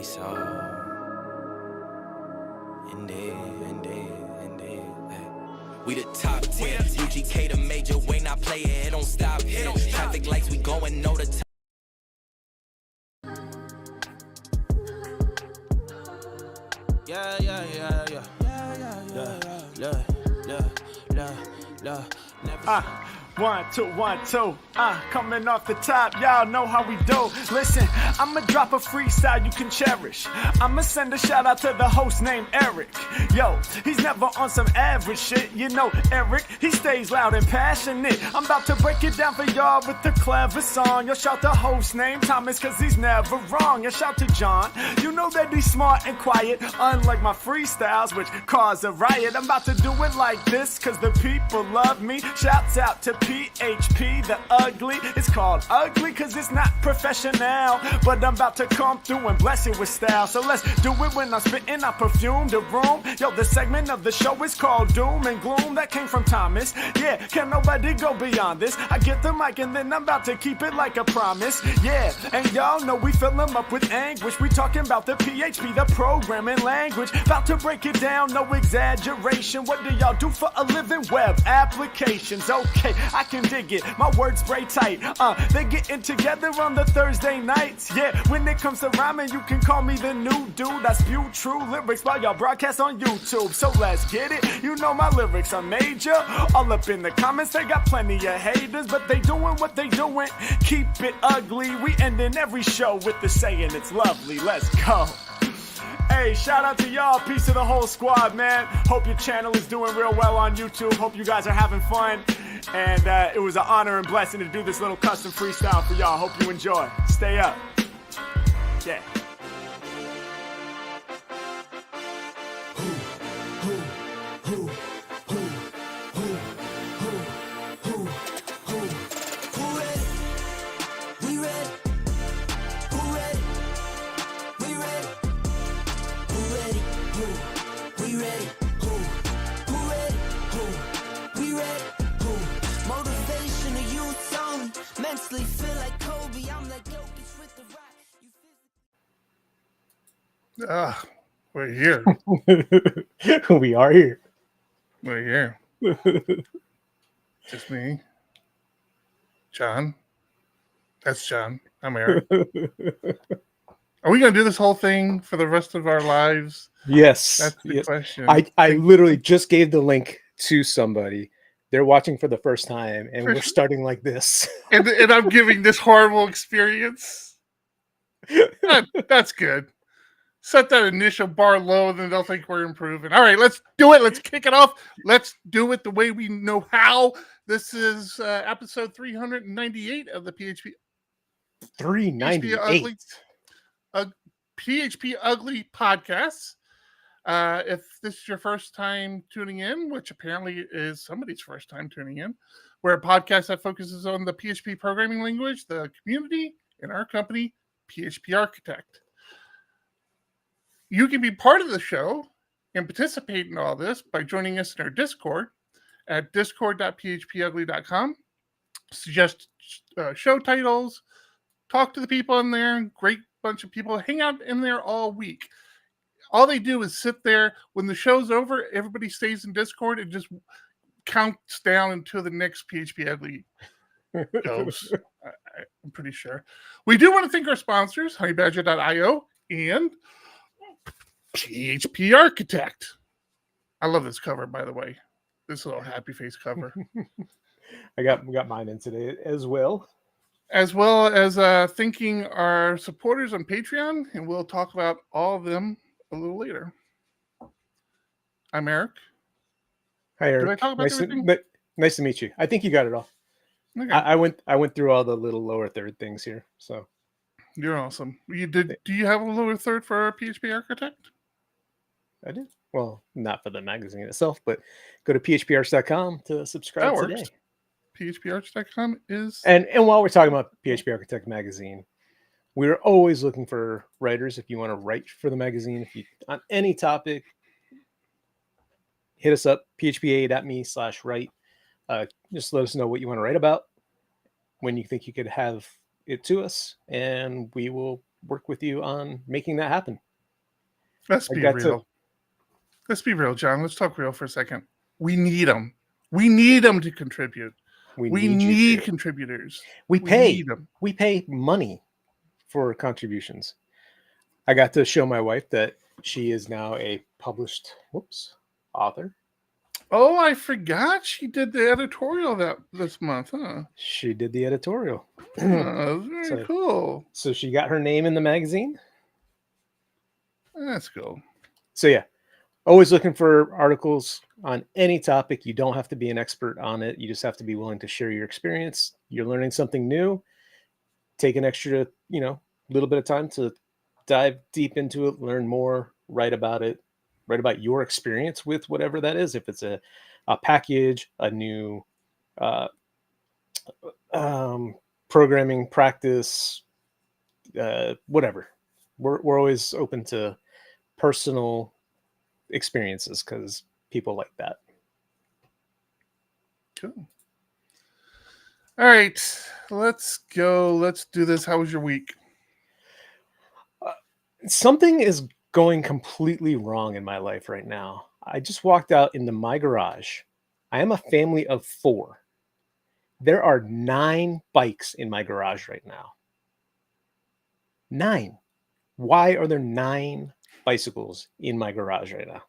Lights out. Indeed. Hey. We the top 10. UGK the major way, not play it. It don't stop. Traffic lights, we going no the time. Yeah. 1, 2, 1, 2. Coming off the top, y'all know how we do. Listen, I'ma drop a freestyle you can cherish. I'ma send a shout out to the host named Eric. Yo, he's never on some average shit. You know, Eric, he stays loud and passionate. I'm about to break it down for y'all with the clever song. Yo, shout the host named Thomas, cause he's never wrong. And shout to John, you know that he's smart and quiet, unlike my freestyles, which cause a riot. I'm about to do it like this, cause the people love me. Shouts out to PHP, the ugly. It's called ugly cause it's not professional, but I'm about to come through and bless it with style. So let's do it when I'm spitting, I perfume the room. Yo, the segment of the show is called Doom and Gloom. That came from Thomas. Yeah, can nobody go beyond this? I get the mic and then I'm about to keep it like a promise. Yeah, and y'all know we fill them up with anguish. We talking about the PHP, the programming language. About to break it down, no exaggeration. What do y'all do for a living? Web applications. Okay, I can dig it. My words spray tight. They getting together on the Thursday nights. Yeah, when it comes to rhyming, you can call me the new dude. I spew true lyrics while y'all broadcast on YouTube. So let's get it. You know my lyrics are major. All up in the comments, they got plenty of haters, but they doing what they doing. Keep it ugly. We ending every show with the saying it's lovely. Let's go. Hey, shout out to y'all. Peace to the whole squad, man. Hope your channel is doing real well on YouTube. Hope you guys are having fun. And it was an honor and blessing to do this little custom freestyle for y'all. Hope you enjoy. Stay up. Yeah. Feel like Kobe, I'm like Jokic with the rock. We're here. We are here. We're here. Just me. John. That's John. I'm Eric. Are we going to do this whole thing for the rest of our lives? Yes. That's the question. I literally just gave the link to somebody. They're watching for the first time, and we're starting like this. And I'm giving this horrible experience. That's good. Set that initial bar low, and then they'll think we're improving. All right, let's do it. Let's kick it off. Let's do it the way we know how. This is episode 398 of the PHP. 398. PHP Ugly podcast. If this is your first time tuning in, which apparently is somebody's first time tuning in, we're a podcast that focuses on the PHP programming language, the community, and our company, PHP Architect. You can be part of the show and participate in all this by joining us in our Discord at discord.phpugly.com. Suggest show titles, talk to the people in there, great bunch of people, hang out in there all week. All they do is sit there. When the show's over, everybody stays in Discord and just counts down until the next PHP Ugly goes. I'm pretty sure. We do want to thank our sponsors, honeybadger.io and PHP Architect. I love this cover, by the way. This little happy face cover. We got mine in today as well. As well as thanking our supporters on Patreon, and we'll talk about all of them a little later. I'm Eric. Hi, Eric. Did I talk about everything? Nice to meet you. I think you got it all. Okay. I went through all the little lower third things here. So you're awesome. You did. Do you have a lower third for our PHP Architect? I did. Well, not for the magazine itself, but go to phparch.com to subscribe today. phparch.com is. And while we're talking about PHP Architect magazine, we're always looking for writers. If you want to write for the magazine, if you on any topic, hit us up, phpa.me/write. Just let us know what you want to write about, when you think you could have it to us, and we will work with you on making that happen. Let's be real. Let's be real, John. Let's talk real for a second. We need them. We need them to contribute. We need contributers. We pay money for contributions. I got to show my wife that she is now a published author. Oh, I forgot she did the editorial this month, huh? She did the editorial. Oh, very cool. So she got her name in the magazine. That's cool. So yeah, always looking for articles on any topic. You don't have to be an expert on it. You just have to be willing to share your experience. You're learning something new. Take an extra, little bit of time to dive deep into it, learn more, write about it, write about your experience with whatever that is. If it's a package, a new programming practice, whatever. We're always open to personal experiences because people like that. Cool. All right, let's go. Let's do this. How was your week? Something is going completely wrong in my life right now. I just walked out into my garage. I am a family of 4. There are 9 bikes in my garage right now. 9. Why are there 9 bicycles in my garage right now?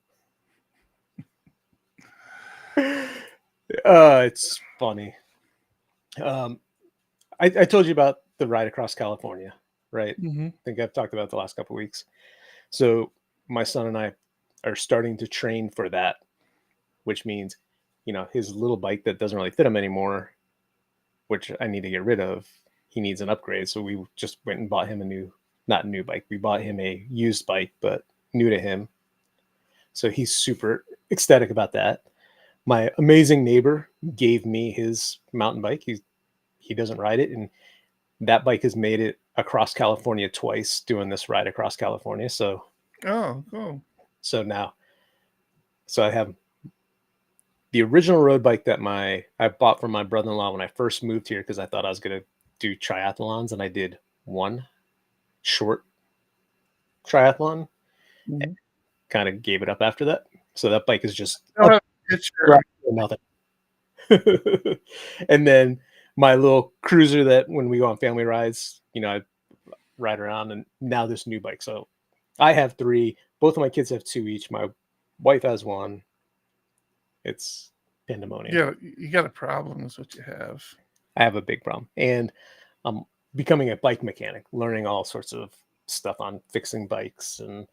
It's funny. I told you about the ride across California, right? Mm-hmm. I think I've talked about it the last couple of weeks. So my son and I are starting to train for that, which means, his little bike that doesn't really fit him anymore, which I need to get rid of. He needs an upgrade. So we just went and bought him not a new bike. We bought him a used bike, but new to him. So he's super ecstatic about that. My amazing neighbor gave me his mountain bike. He doesn't ride it, and that bike has made it across California twice doing this ride across California. So, oh, cool. So I have the original road bike that I bought from my brother-in-law when I first moved here because I thought I was going to do triathlons, and I did one short triathlon and kind of gave it up after that. So that bike is just nothing. And then my little cruiser that when we go on family rides, I ride around, and now this new bike. So I have 3. Both of my kids have 2 each. My wife has 1. It's pandemonium. Yeah, you got a problem is what you have. I have a big problem. And I'm becoming a bike mechanic, learning all sorts of stuff on fixing bikes. And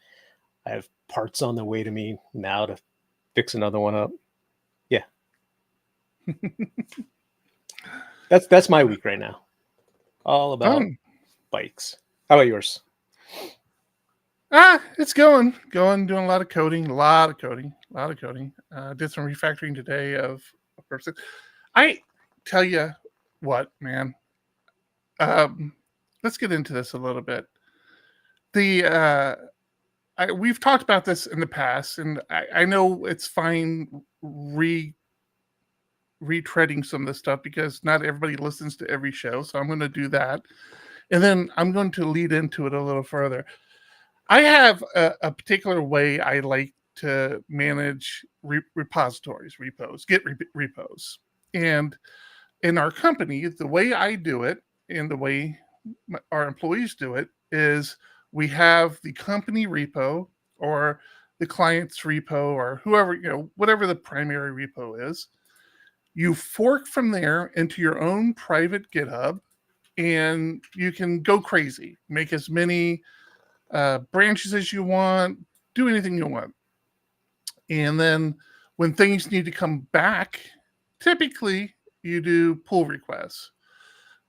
I have parts on the way to me now to fix another one up. Yeah. That's my week right now. All about bikes. How about yours? It's going, doing a lot of coding. Did some refactoring today of a person. I tell you what, man. Let's get into this a little bit. We've talked about this in the past, and I know it's fine retreading some of this stuff because not everybody listens to every show. So I'm going to do that. And then I'm going to lead into it a little further. I have a particular way I like to manage repositories, repos, Git repos. And in our company, the way I do it and the way our employees do it is we have the company repo or the client's repo or whoever, whatever the primary repo is. You fork from there into your own private GitHub, and you can go crazy. Make as many branches as you want, do anything you want. And then when things need to come back, typically you do pull requests.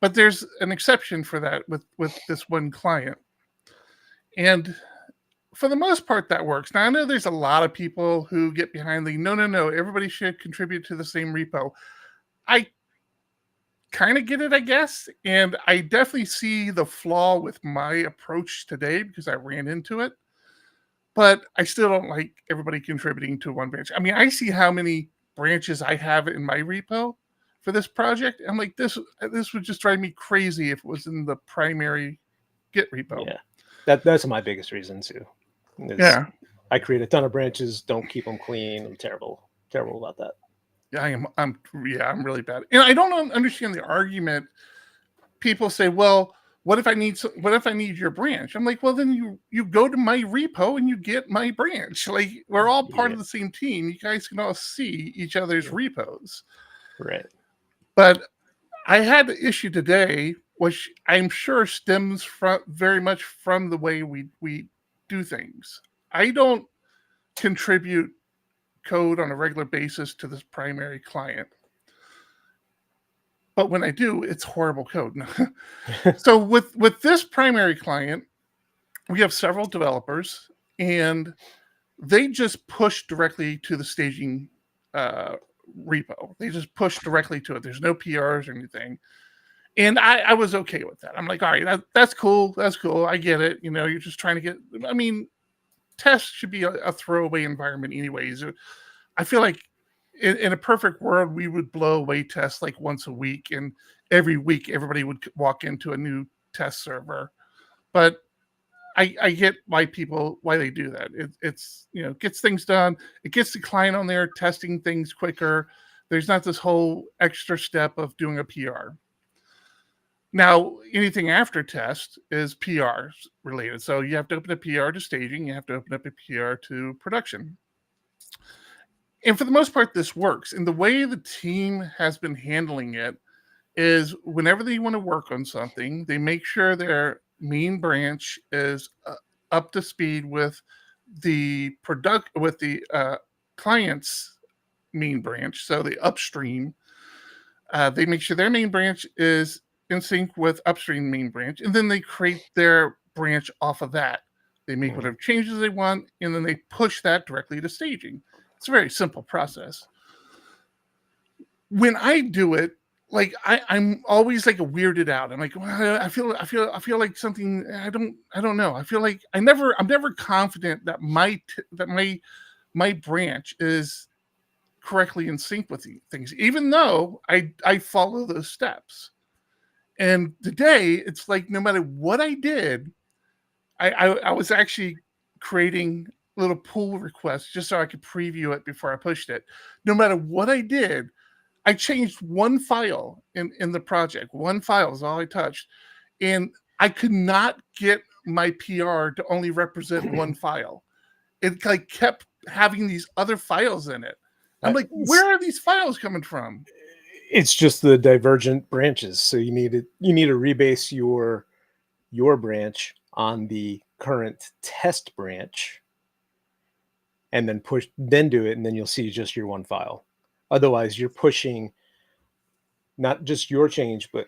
But there's an exception for that with this one client. And for the most part, that works. Now, I know there's a lot of people who get behind the no, everybody should contribute to the same repo. I kind of get it, I guess. And I definitely see the flaw with my approach today because I ran into it. But I still don't like everybody contributing to one branch. I mean, I see how many branches I have in my repo for this project. I'm like, this would just drive me crazy if it was in the primary Git repo. Yeah. That's my biggest reason too. Yeah. I create a ton of branches, don't keep them clean. I'm terrible about that. Yeah, I'm really bad. And I don't understand the argument. People say, well, what if I need your branch? I'm like, well, then you go to my repo and you get my branch. Like, we're all part of the same team. You guys can all see each other's repos. Right. But I had the issue today, which I'm sure stems very much from the way we do things. I don't contribute code on a regular basis to this primary client. But when I do, it's horrible code. So with this primary client, we have several developers, and they just push directly to the staging repo. They just push directly to it. There's no PRs or anything. And I was okay with that. I'm like, all right, that's cool. That's cool. I get it. You're just trying to get, I mean, tests should be a throwaway environment anyways. I feel like in a perfect world, we would blow away tests like once a week, and every week everybody would walk into a new test server. But I get why they do that. It's gets things done. It gets the client on there testing things quicker. There's not this whole extra step of doing a PR. Now, anything after test is PR related. So you have to open a PR to staging. You have to open up a PR to production. And for the most part, this works. And the way the team has been handling it is whenever they want to work on something, they make sure their main branch is up to speed with the client's main branch. So the upstream, they make sure their main branch is in sync with upstream main branch, and then they create their branch off of that. They make whatever changes they want, and then they push that directly to staging. It's a very simple process. When I do it, like I'm always like weirded out. I'm like, well, I feel like something. I don't know. I feel like I'm never confident that my branch is correctly in sync with things, even though I follow those steps. And today, it's like no matter what I did, I was actually creating little pull requests just so I could preview it before I pushed it. No matter what I did, I changed one file in the project. One file is all I touched. And I could not get my PR to only represent one file. It like kept having these other files in it. I'm like, where are these files coming from? It's just the divergent branches. So you need to rebase your branch on the current test branch, and then do it, and then you'll see just your one file. Otherwise, you're pushing not just your change, but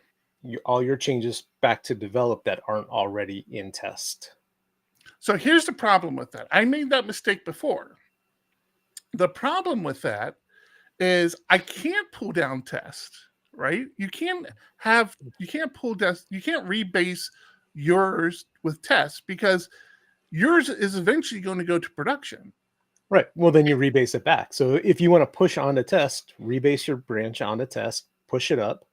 all your changes back to develop that aren't already in test. So here's the problem with that. I made that mistake before. The problem with that is I can't pull down test, right? You can't pull test, you can't rebase yours with test because yours is eventually going to go to production. Right. Well, then you rebase it back. So if you want to push onto test, rebase your branch onto test, push it up,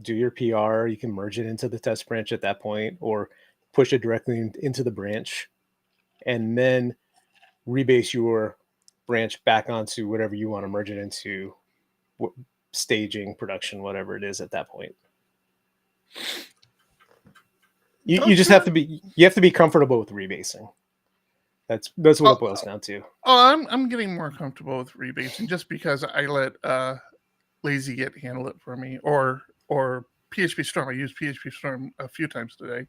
do your PR. You can merge it into the test branch at that point, or push it directly into the branch, and then rebase your branch back onto whatever you want to merge it into, staging, production, whatever it is at that point. You just have to be comfortable with rebasing. That's what it boils down to. Oh, I'm getting more comfortable with rebasing just because I let Lazy Git handle it for me, or PHP Storm. I used PHP Storm a few times today.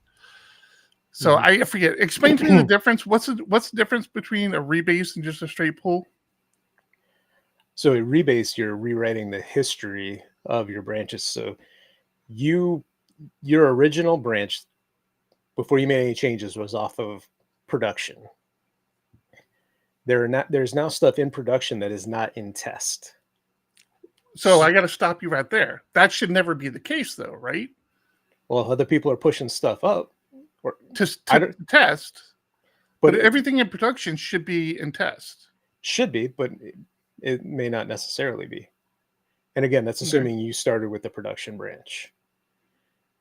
So I forget. Explain to me the difference. What's the difference between a rebase and just a straight pull? So a rebase, you're rewriting the history of your branches. So your original branch, before you made any changes, was off of production. There's now stuff in production that is not in test. So I got to stop you right there. That should never be the case, though, right? Well, other people are pushing stuff up to test, but everything in production should be in test. Should be, but it may not necessarily be. And again, that's assuming you started with the production branch.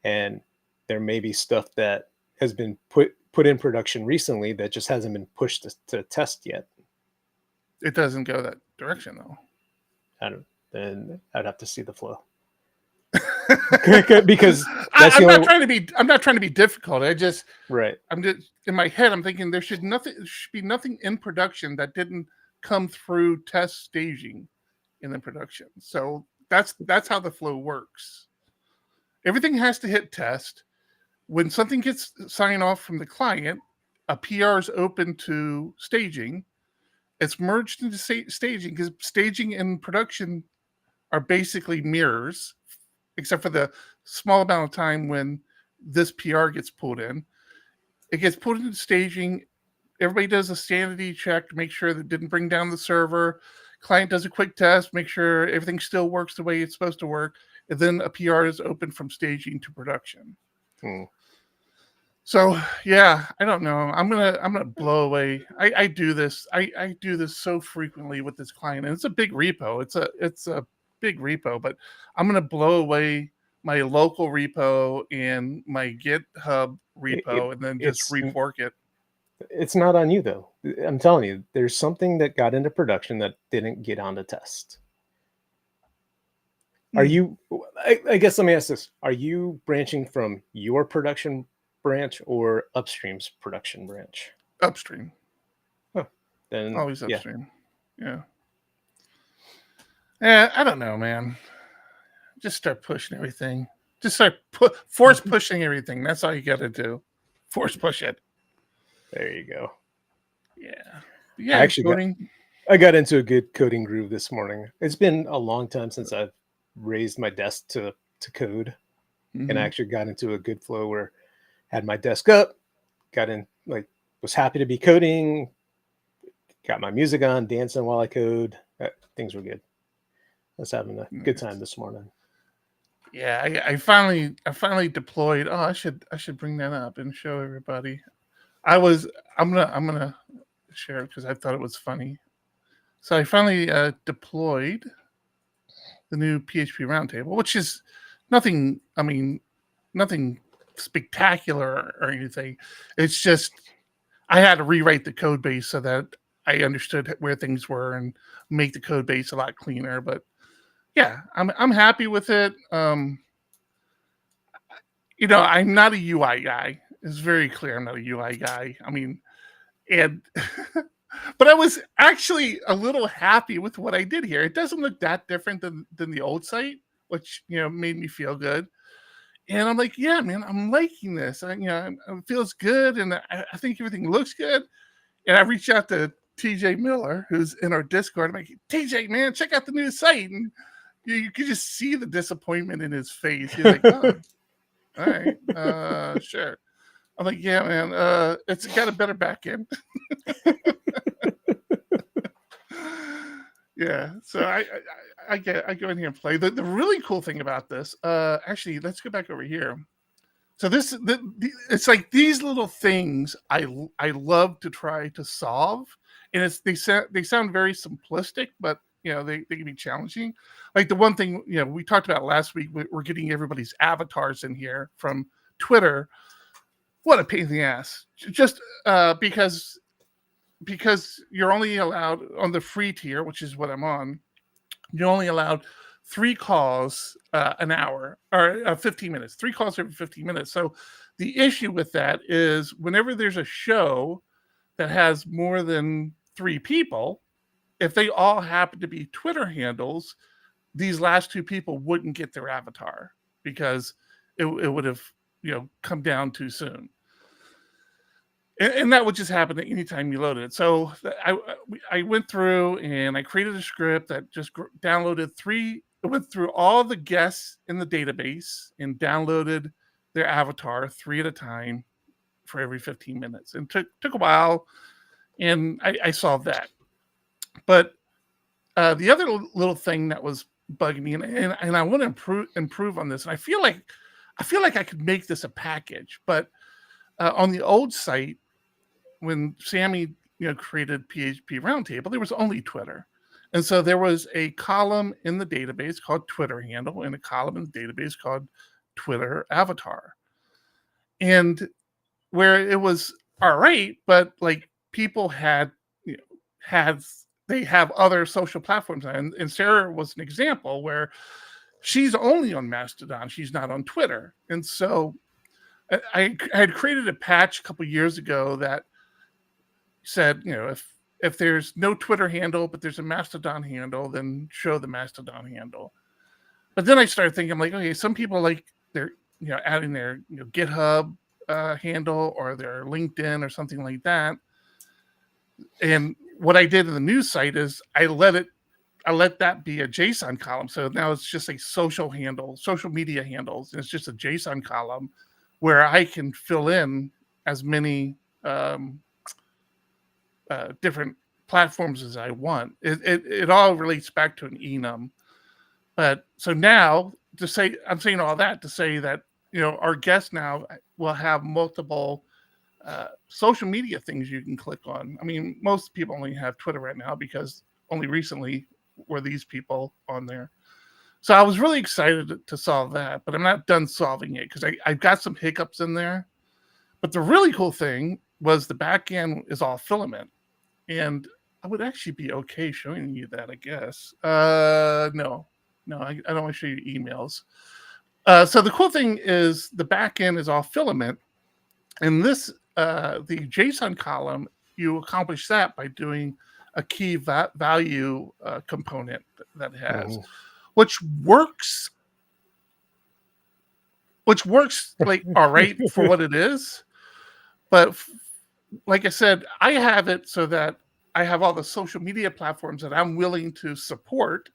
And there may be stuff that has been put in production recently that just hasn't been pushed to test yet. It doesn't go that direction though. Then I'd have to see the flow. Because I'm not trying to be difficult. Right. I'm just in my head. I'm thinking there should be nothing in production that didn't come through test staging in the production. So that's how the flow works. Everything has to hit test. When something gets sign off from the client, a PR is open to staging. It's merged into staging because staging and production are basically mirrors, except for the small amount of time when this PR gets pulled in. It gets pulled into staging. Everybody does a sanity check to make sure that it didn't bring down the server. Client does a quick test, make sure everything still works the way it's supposed to work. And then a PR is open from staging to production. So yeah, I don't know. I'm gonna blow away. I do this. I do this so frequently with this client, and it's a big repo. It's a big repo, but I'm gonna blow away my local repo and my GitHub repo, and then just refork it. It's not on you though. I'm telling you, there's something that got into production that didn't get onto test. Are you? I guess let me ask this: are you branching from your production branch or upstream's production branch? Upstream. Oh, then always upstream. Yeah. Yeah, I don't know, man. Just start pushing everything. Just start force pushing everything. That's all you got to do. Force push it. There you go. Yeah. Yeah. I got into a good coding groove this morning. It's been a long time since I've raised my desk to code, and I actually got into a good flow where I had my desk up, got in, like, was happy to be coding, got my music on, dancing while I code. Things were good. I was having a good time this morning. Yeah, I finally deployed. Oh, I should bring that up and show everybody. I'm gonna share it because I thought it was funny. So I finally deployed the new PHP Roundtable, which is nothing. I mean, nothing spectacular or anything. It's just I had to rewrite the code base so that I understood where things were and make the code base a lot cleaner. But yeah, I'm happy with it. I'm not a UI guy. It's very clear I'm not a UI guy. I mean, and but I was actually a little happy with what I did here. It doesn't look that different than the old site, which made me feel good. And I'm like, yeah, man, I'm liking this. It feels good, and I think everything looks good. And I reached out to TJ Miller, who's in our Discord. I'm like, TJ, man, check out the new site. And you could just see the disappointment in his face. He's like, oh, all right, sure. I'm like, yeah, man, it's got a better backend. Yeah, so I go in here and play. The really cool thing about this, actually, let's go back over here. So it's like these little things I love to try to solve, and they sound very simplistic, but they can be challenging. Like the one thing we talked about last week, we're getting everybody's avatars in here from Twitter. What a pain in the ass! Just because you're only allowed on the free tier, which is what I'm on. You're only allowed 3 calls an hour or 15 minutes. 3 calls every 15 minutes. So the issue with that is whenever there's a show that has more than 3 people, if they all happen to be Twitter handles, these last 2 people wouldn't get their avatar because it would have come down too soon. And that would just happen at any time you loaded it. So I went through and I created a script that just downloaded it went through all the guests in the database and downloaded their avatar 3 at a time for every 15 minutes. And took a while, and I solved that. But the other little thing that was bugging me, and I want to improve on this, and I feel like I could make this a package, but on the old site, when Sammy created PHP Roundtable, there was only Twitter. And so there was a column in the database called Twitter handle and a column in the database called Twitter avatar. And where it was all right, but like people had, they have other social platforms, and Sarah was an example where she's only on Mastodon, she's not on Twitter, and so I had created a patch a couple years ago that said, if there's no Twitter handle but there's a Mastodon handle, then show the Mastodon handle. But then I started thinking, like, okay, some people like they're adding their GitHub handle or their LinkedIn or something like that. And what I did in the news site is I let that be a JSON column. So now it's just a social media handles. And it's just a JSON column where I can fill in as many different platforms as I want. It all relates back to an enum. But so now I'm saying all that to say that, our guests now will have multiple social media things you can click on. I mean, most people only have Twitter right now because only recently were these people on there. So I was really excited to solve that, but I'm not done solving it because I've got some hiccups in there. But the really cool thing was the back end is all filament. And I would actually be okay showing you that, I guess. No, I don't want to show you emails. So the cool thing is the back end is all filament. And this, the JSON column, you accomplish that by doing a key value component that it has, which works like all right for what it is. But like I said, I have it so that I have all the social media platforms that I'm willing to support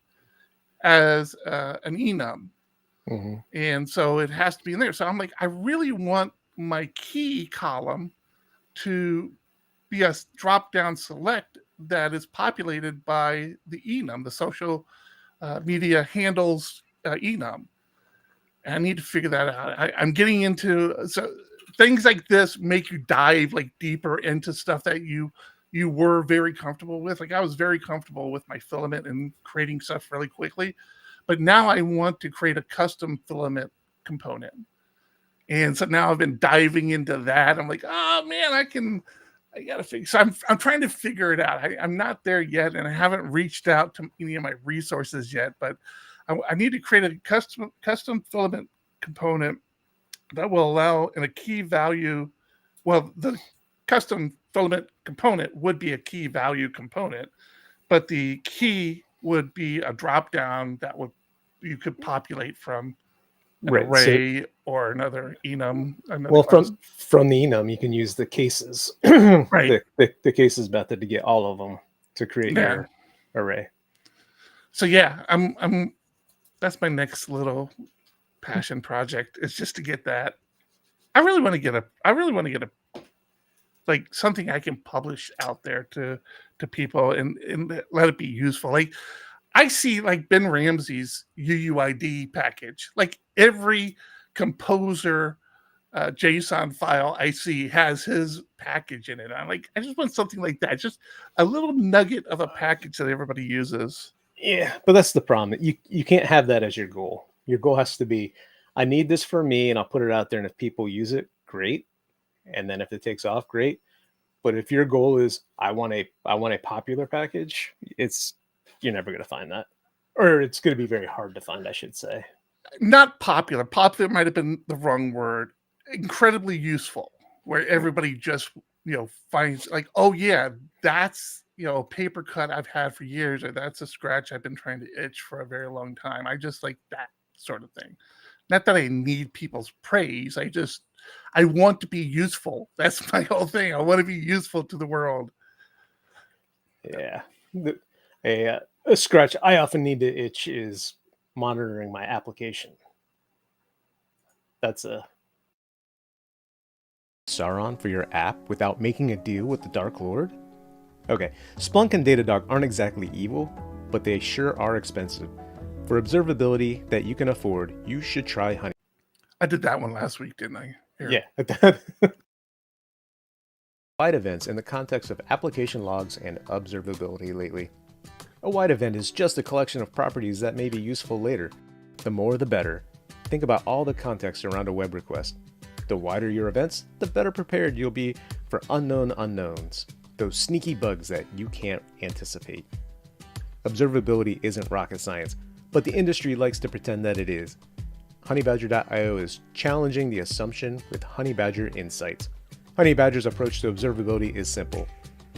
as an enum. And so it has to be in there. So I'm like, I really want my key column to be a drop-down select that is populated by the enum, the social media handles enum. And I need to figure that out. I'm getting into things like this make you dive like deeper into stuff that you were very comfortable with. Like I was very comfortable with my filament and creating stuff really quickly, but now I want to create a custom filament component. And so now I've been diving into that. I'm like, oh man, I gotta figure. So I'm trying to figure it out. I'm not there yet, and I haven't reached out to any of my resources yet. But I need to create a custom filament component that will allow in a key value. Well, the custom filament component would be a key value component, but the key would be a drop down that you could populate from an array or another enum. From the enum, you can use the cases, right? The cases method to get all of them to create your array. So yeah, I'm. That's my next little passion project. Is just to get that. I really want to get a like something I can publish out there to people and let it be useful. Like I see like Ben Ramsey's UUID package. Like every composer JSON file I see has his package in it. I'm like, I just want something like that. Just a little nugget of a package that everybody uses. Yeah, but that's the problem. You can't have that as your goal. Your goal has to be, I need this for me, and I'll put it out there. And if people use it, great. And then if it takes off, great. But if your goal is, I want a popular package, you're never going to find that, or it's going to be very hard to find, I should say. Not popular. Popular might have been the wrong word. Incredibly useful, where everybody just finds like, oh yeah, that's a paper cut I've had for years, or that's a scratch I've been trying to itch for a very long time. I just like that sort of thing. Not that I need people's praise. I want to be useful. That's my whole thing. I want to be useful to the world. Yeah. A scratch I often need to itch is monitoring my application. That's a Sauron for your app without making a deal with the Dark Lord? Okay, Splunk and Datadog aren't exactly evil, but they sure are expensive. For observability that you can afford, you should try Honey. I did that one last week, didn't I? Here. Yeah. Wide events in the context of application logs and observability lately. A wide event is just a collection of properties that may be useful later. The more the better. Think about all the context around a web request. The wider your events, the better prepared you'll be for unknown unknowns, those sneaky bugs that you can't anticipate. Observability isn't rocket science, but the industry likes to pretend that it is. Honeybadger.io is challenging the assumption with Honeybadger Insights. Honeybadger's approach to observability is simple.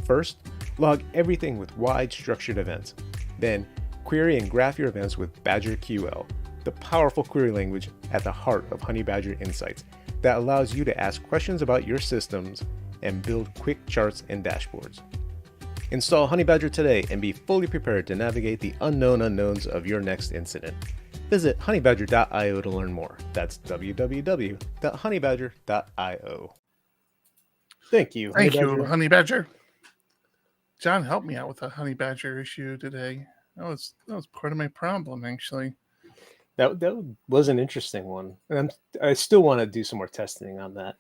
First, log everything with wide structured events. Then, query and graph your events with BadgerQL, the powerful query language at the heart of Honeybadger Insights that allows you to ask questions about your systems and build quick charts and dashboards. Install Honeybadger today and be fully prepared to navigate the unknown unknowns of your next incident. Visit honeybadger.io to learn more. That's www.honeybadger.io. Thank you, Thank you, Honeybadger. John helped me out with a Honeybadger issue today. That was part of my problem, actually. That was an interesting one, and I still want to do some more testing on that.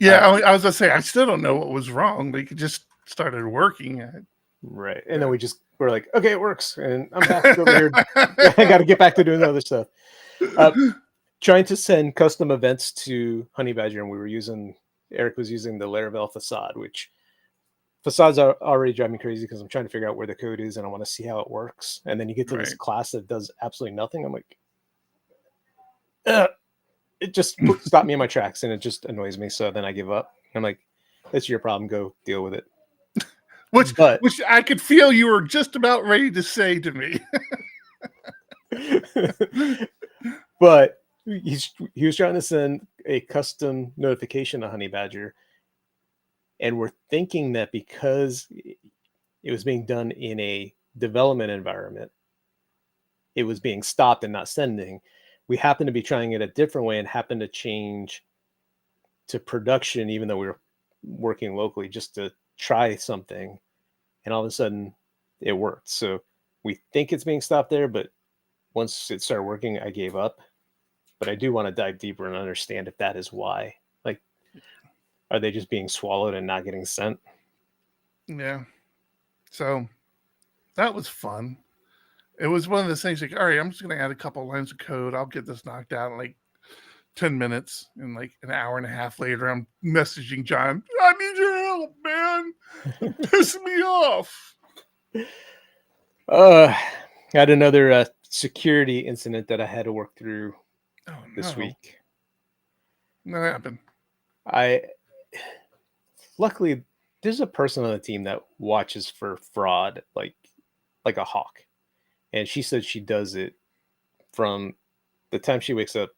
Yeah, I was gonna say I still don't know what was wrong. Like it just started working. Right, and then we're like, okay, it works, and I'm back over here. I got to get back to doing other stuff. Trying to send custom events to Honeybadger, and Eric was using the Laravel facade, which facades are already driving me crazy because I'm trying to figure out where the code is and I want to see how it works. And then you get to this class that does absolutely nothing. I'm like, it just stopped me in my tracks and it just annoys me. So then I give up. I'm like, that's your problem. Go deal with it. Which I could feel you were just about ready to say to me. But he was trying to send a custom notification to Honeybadger. And we're thinking that because it was being done in a development environment, it was being stopped and not sending. We happened to be trying it a different way and happened to change to production, even though we were working locally, just to try something. And all of a sudden it worked. So we think it's being stopped there, but once it started working, I gave up. But I do want to dive deeper and understand if that is why. Like, are they just being swallowed and not getting sent? Yeah. So that was fun. It was one of those things like, all right, I'm just going to add a couple lines of code. I'll get this knocked out in like 10 minutes. And like an hour and a half later, I'm messaging John, I need your help, man. Piss me off. I had another security incident that I had to work through this week. What happened? Luckily, there's a person on the team that watches for fraud like a hawk. And she said she does it from the time she wakes up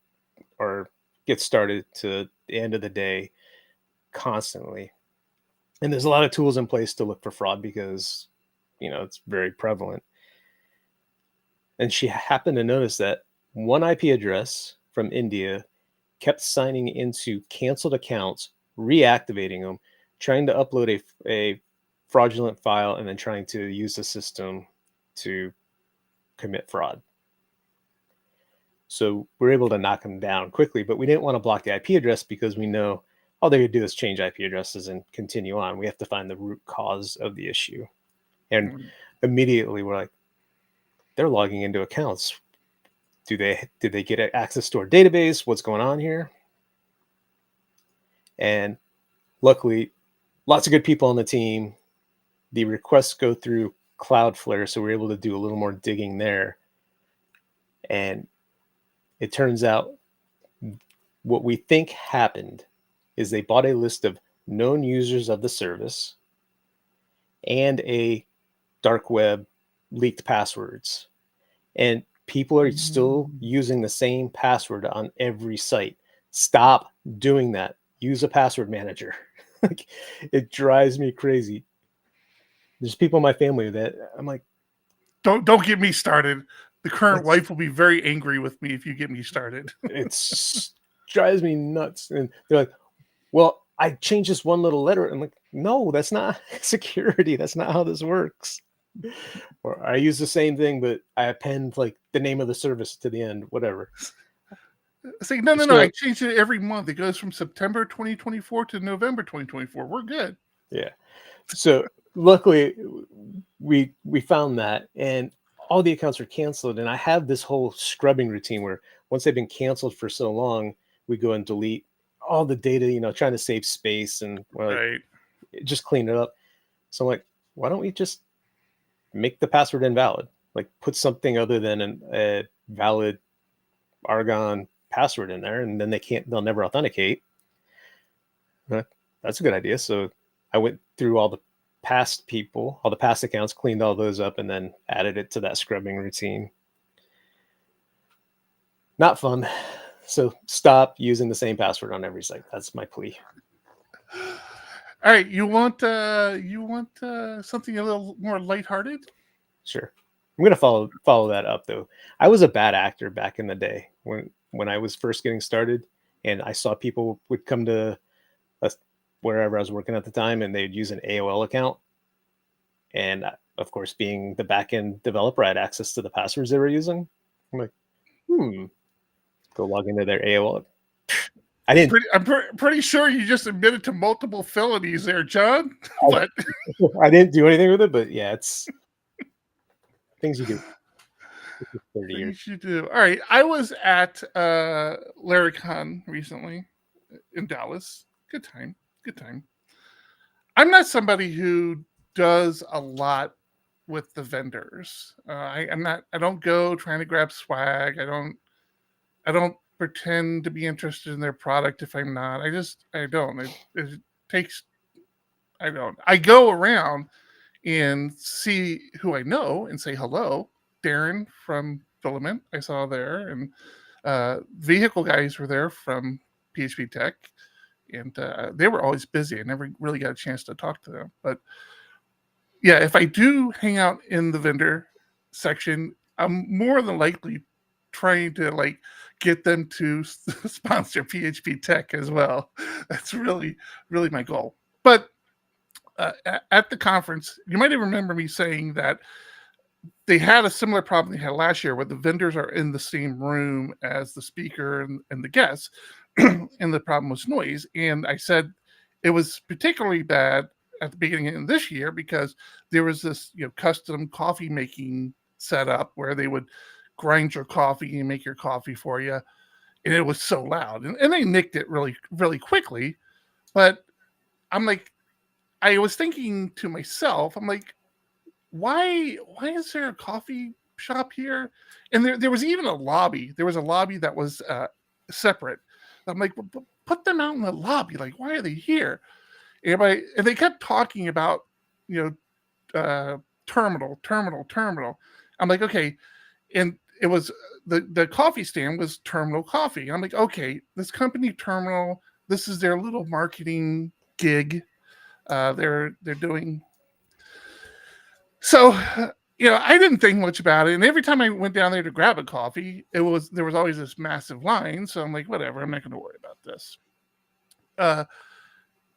or gets started to the end of the day constantly. And there's a lot of tools in place to look for fraud because, it's very prevalent. And she happened to notice that one IP address from India kept signing into canceled accounts, reactivating them, trying to upload a fraudulent file, and then trying to use the system to commit fraud. So we're able to knock them down quickly, but we didn't want to block the IP address because we know all they could do is change IP addresses and continue on. We have to find the root cause of the issue. And immediately we're like, they're logging into accounts. Did they get access to our database? What's going on here? And luckily, lots of good people on the team. The requests go through Cloudflare, so we're able to do a little more digging there. And it turns out what we think happened is they bought a list of known users of the service and a dark web leaked passwords. And people are still using the same password on every site. Stop doing that. Use a password manager. Like, it drives me crazy. There's people in my family that I'm like, don't get me started. The current wife will be very angry with me if you get me started. It drives me nuts. And they're like, well, I changed this one little letter. I'm like, no, that's not security. That's not how this works. Or I use the same thing, but I append like the name of the service to the end, whatever. Say, no. I change it every month. It goes from September 2024 to November 2024. We're good. Yeah. So luckily we found that, and all the accounts are canceled. And I have this whole scrubbing routine where once they've been canceled for so long, we go and delete all the data, trying to save space, and we're like, Right. just clean it up. So I'm like, why don't we just make the password invalid? Like, put something other than a valid Argon password in there, and then they'll never authenticate. That's a good idea. So I went through all the past accounts, cleaned all those up, and then added it to that scrubbing routine. Not fun. So stop using the same password on every site. That's my plea. All right, you want something a little more lighthearted? Sure. I'm gonna follow that up though. I was a bad actor back in the day when I was first getting started, and I saw people would come to wherever I was working at the time, and they'd use an AOL account. And of course, being the backend developer, I had access to the passwords they were using. I'm like, go log into their AOL. I didn't. I'm pretty sure you just admitted to multiple felonies there, John. But I didn't do anything with it. But yeah, it's things you do. 30 years. Things you do. All right, I was at Laracon recently in Dallas. Good time. I'm not somebody who does a lot with the vendors. I don't go trying to grab swag. I don't pretend to be interested in their product if I'm not. I don't. It takes. I don't. I go around and see who I know and say hello. Darren from Filament I saw there, and vehicle guys were there from PHP Tech, and they were always busy. I never really got a chance to talk to them. But yeah, if I do hang out in the vendor section, I'm more than likely trying to get them to sponsor PHP Tech as well. That's really, really my goal. But at the conference, you might even remember me saying that they had a similar problem they had last year, where the vendors are in the same room as the speaker and the guests, and the problem was noise. And I said it was particularly bad at the beginning of this year because there was this custom coffee making setup where they would grind your coffee and make your coffee for you, and it was so loud, and they nicked it really, really quickly. But I'm like, I was thinking to myself, I'm like, why is there a coffee shop here? And there was even a lobby. There was a lobby that was separate. I'm like, well, put them out in the lobby. Like, why are they here? And they kept talking about, terminal. I'm like, okay. And it was the coffee stand was Terminal Coffee. I'm like, okay, this company Terminal, this is their little marketing gig. They're doing. So, I didn't think much about it. And every time I went down there to grab a coffee, there was always this massive line. So I'm like, whatever, I'm not going to worry about this.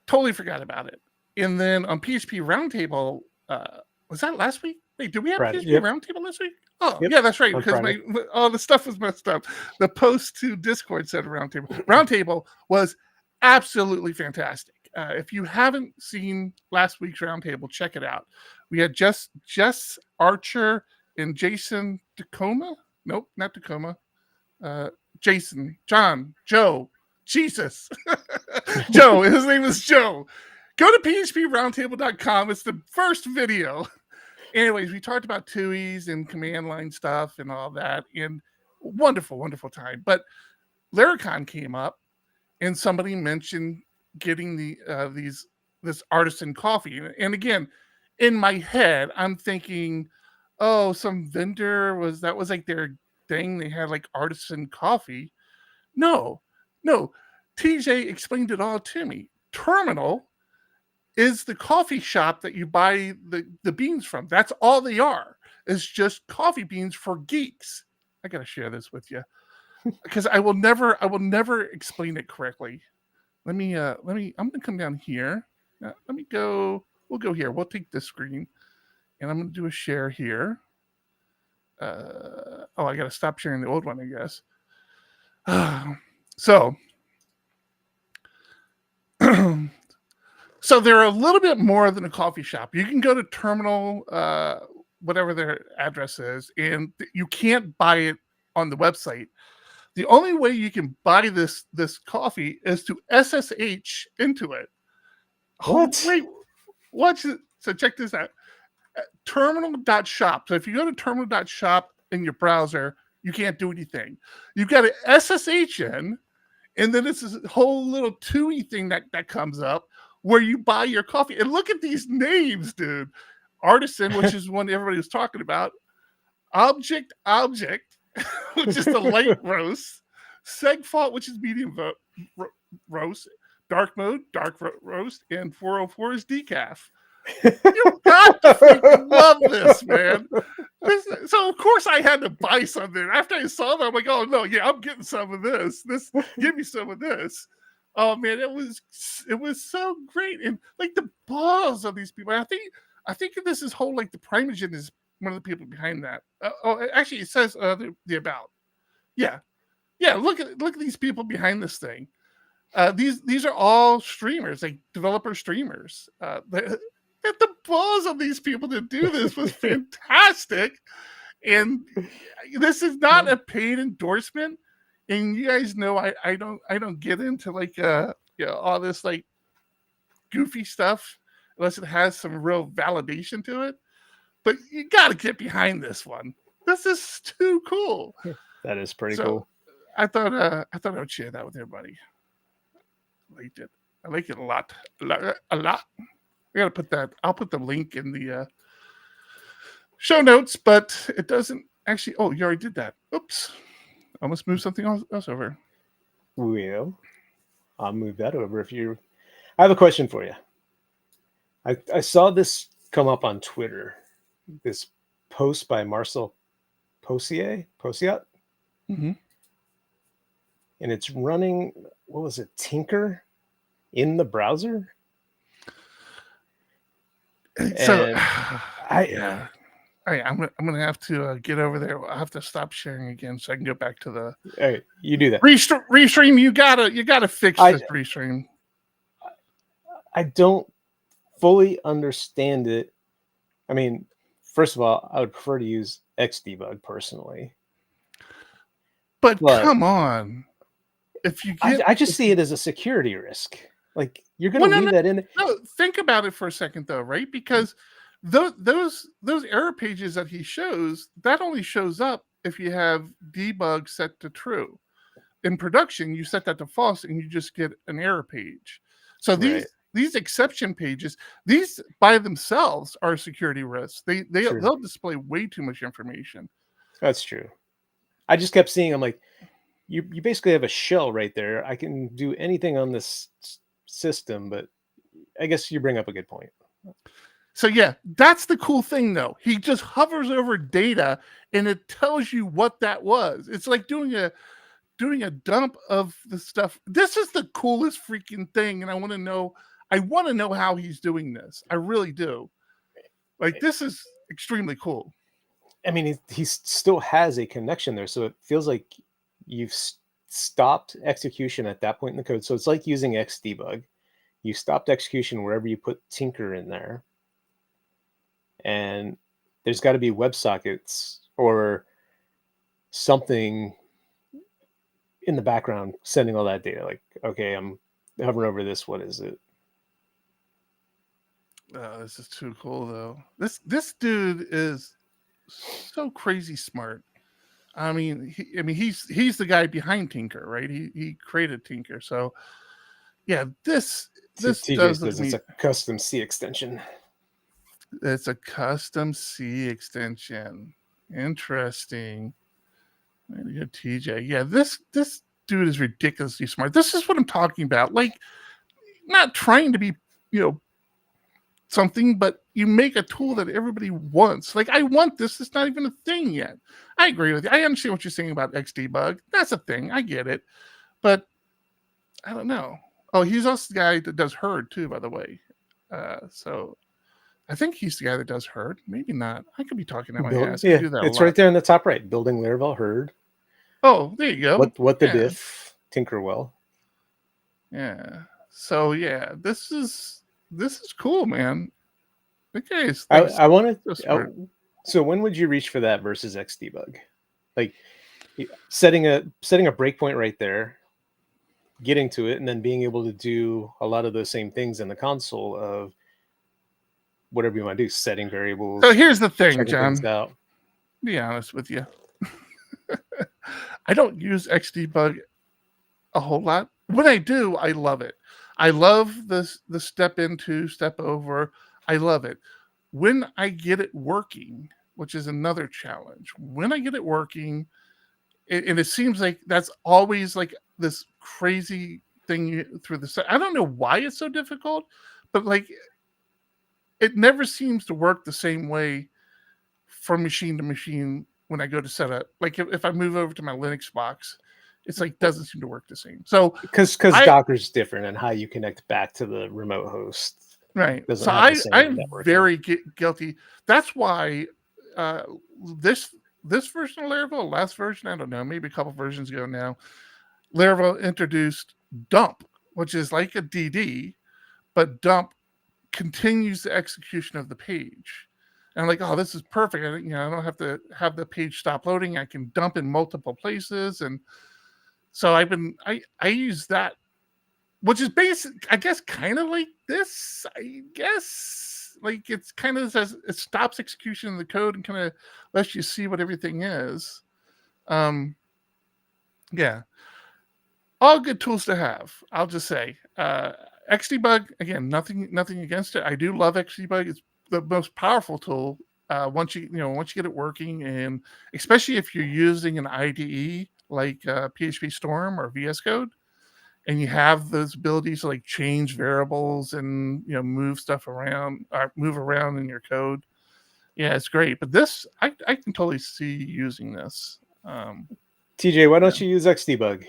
Totally forgot about it. And then on PHP Roundtable, was that last week? Wait, did we have Friday, PHP Roundtable last week? Oh, Yep. yeah, that's right. On Because Friday. all the stuff was messed up. The post to Discord said Roundtable. Roundtable was absolutely fantastic. If you haven't seen last week's Roundtable, check it out. We had Jess Archer and Jason Tacoma. Nope, not Tacoma. Jason, John, Joe, Jesus. Joe, his name is Joe. Go to phproundtable.com. It's the first video. Anyways, we talked about TUIs and command line stuff and all that, and wonderful, wonderful time. But Laracon came up, and somebody mentioned getting this artisan coffee. And again, in my head, I'm thinking, oh, some vendor was like their thing. They had like artisan coffee. No. TJ explained it all to me. Terminal is the coffee shop that you buy the beans from. That's all they are. It's just coffee beans for geeks. I gotta share this with you because I will never explain it correctly. I'm gonna come down here. We'll go here. We'll take this screen, and I'm gonna do a share here. I gotta stop sharing the old one, I guess. So they're a little bit more than a coffee shop. You can go to Terminal, whatever their address is, and you can't buy it on the website. The only way you can buy this coffee is to SSH into it. What? Oh, wait, watch it. So check this out. Terminal.shop. So if you go to terminal.shop in your browser, you can't do anything. You've got to SSH in, and then it's this whole little TUI thing that comes up where you buy your coffee. And look at these names, dude. Artisan, which is one everybody was talking about. Object, which is the light roast. Segfault, which is medium roast. Dark mode, dark roast. And 404 is decaf. You got to freaking love this, man. So of course I had to buy something. After I saw that, I'm like, oh no, yeah, I'm getting some of this. Give me some of this. Oh man, it was so great. And like the balls of these people. I think this is whole like the Primogen is one of the people behind that. Actually, it says the about. Yeah. Look at these people behind this thing. These are all streamers, like developer streamers. The balls of these people to do this was fantastic. And this is not a paid endorsement. And you guys know I don't get into like all this like goofy stuff unless it has some real validation to it. But you got to get behind this one. This is too cool. That is pretty cool. I thought I would share that with everybody. I liked it. I like it a lot. I gotta put that. I'll put the link in the show notes, but it doesn't actually. Oh, you already did that. Oops. I almost moved something else over. Well, I'll move that over if you. I have a question for you. I saw this come up on Twitter. This post by Marcel Posiat. Mm-hmm. And it's running. What was it? Tinker in the browser. So, I'm gonna have to get over there. I'll have to stop sharing again so I can go back to the. All right, you do that. Restream. You gotta fix this restream. I don't fully understand it. I mean, first of all, I would prefer to use Xdebug personally. But come on, if you I just see it as a security risk. Like you're going to leave that in. No, think about it for a second though, right? Because those error pages that he shows, that only shows up if you have debug set to true. In production, you set that to false, and you just get an error page. So these exception pages, these by themselves are security risks. They'll display way too much information. That's true. I just kept seeing. I'm like, you basically have a shell right there. I can do anything on this system, but I guess you bring up a good point. So yeah, that's the cool thing though. He just hovers over data and it tells you what that was. It's like doing a dump of the stuff. This is the coolest freaking thing, and I want to know how he's doing this. I really do. Like this is extremely cool. I mean, he still has a connection there, so it feels like you've stopped execution at that point in the code. So it's like using Xdebug. You stopped execution wherever you put Tinker in there. And there's got to be WebSockets or something in the background sending all that data. Like, okay, I'm hovering over this. What is it? Oh, this is too cool, though. This dude is so crazy smart. I mean, he's the guy behind Tinker, right? He created Tinker. So, yeah, this TJ says it's a custom C extension. It's a custom C extension. Interesting. Way to go, TJ. Yeah, this dude is ridiculously smart. This is what I'm talking about. Like, not trying to be, something, but you make a tool that everybody wants. Like, I want this. It's not even a thing yet. I agree with you. I understand what you're saying about Xdebug. That's a thing. I get it. But I don't know. Oh, he's also the guy that does Herd too, by the way. So I think he's the guy that does Herd. Maybe not. I could be talking out my ass. Yeah, it's right there in the top right. Building Laravel Herd. Oh, there you go. What the diff? Tinkerwell. Yeah. So yeah, this is cool, man. Okay, I want to. So when would you reach for that versus Xdebug? Like, setting a breakpoint right there, getting to it, and then being able to do a lot of those same things in the console of whatever you want to do, setting variables. So here's the thing, checking John. things out. Be honest with you. I don't use Xdebug a whole lot. When I do, I love it. I love the step into, step over. I love it. When I get it working, which is another challenge, when I get it working, and it seems like that's always like this crazy thing through the. I don't know why it's so difficult, but like it never seems to work the same way from machine to machine when I go to set up. Like if I move over to my Linux box, it's like doesn't seem to work the same. So because Docker's different and how you connect back to the remote host. Right. Doesn't So have the same I'm networking. very guilty. That's why this version of Laravel, last version, I don't know, maybe a couple versions ago now, Laravel introduced dump, which is like a DD, but dump continues the execution of the page. And I'm like, oh, this is perfect. I don't have to have the page stop loading. I can dump in multiple places. And so I use that, which is basic, I guess, kind of like this, I guess. Like it's kind of says it stops execution of the code and kind of lets you see what everything is. Yeah. All good tools to have, I'll just say. Xdebug, again, nothing against it. I do love Xdebug. It's the most powerful tool once you get it working, and especially if you're using an IDE like PHP Storm or VS Code, and you have those abilities to like change variables and move stuff around or move around in your code. Yeah, it's great. But this, I can totally see using this. TJ, why don't you use Xdebug?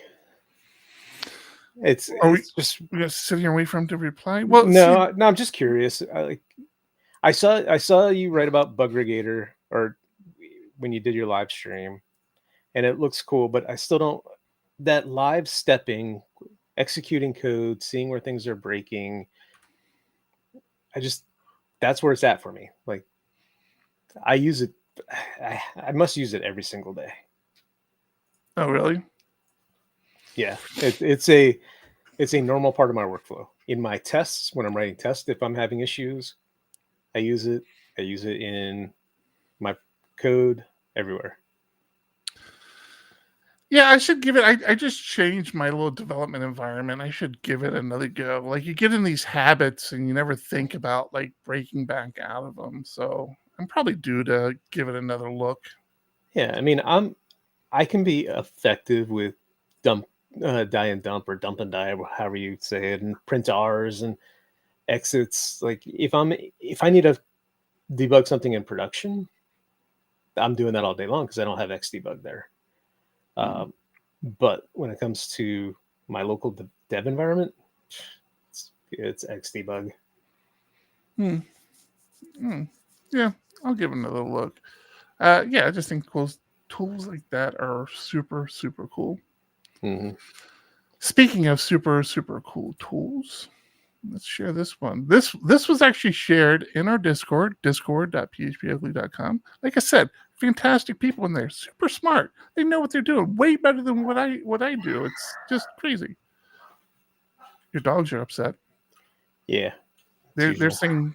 It's just we're gonna sit here and wait for him to reply. Well, no, I'm just curious. I saw you write about Bugregator or when you did your live stream, and it looks cool, but I still don't. That live stepping, executing code, seeing where things are breaking. That's where it's at for me. Like I use it. I must use it every single day. Oh, really? Yeah, it's a normal part of my workflow. In my tests, when I'm writing tests, if I'm having issues, I use it. I use it in my code everywhere. Yeah, I should give it. I just changed my little development environment. I should give it another go. Like you get in these habits and you never think about like breaking back out of them. So I'm probably due to give it another look. Yeah, I mean, I can be effective with die and dump or dump and die, however you say it, and print R's and exits. Like if I need to debug something in production, I'm doing that all day long because I don't have Xdebug there. But when it comes to my local dev environment, it's Xdebug. Yeah, I'll give it another look. Yeah, I just think tools like that are super, super cool. Mm-hmm. Speaking of super, super cool tools, let's share this one. This was actually shared in our Discord, discord.phpugly.com. Like I said, fantastic people in there, super smart. They know what they're doing, way better than what I do. It's just crazy. Your dogs are upset. Yeah, they're saying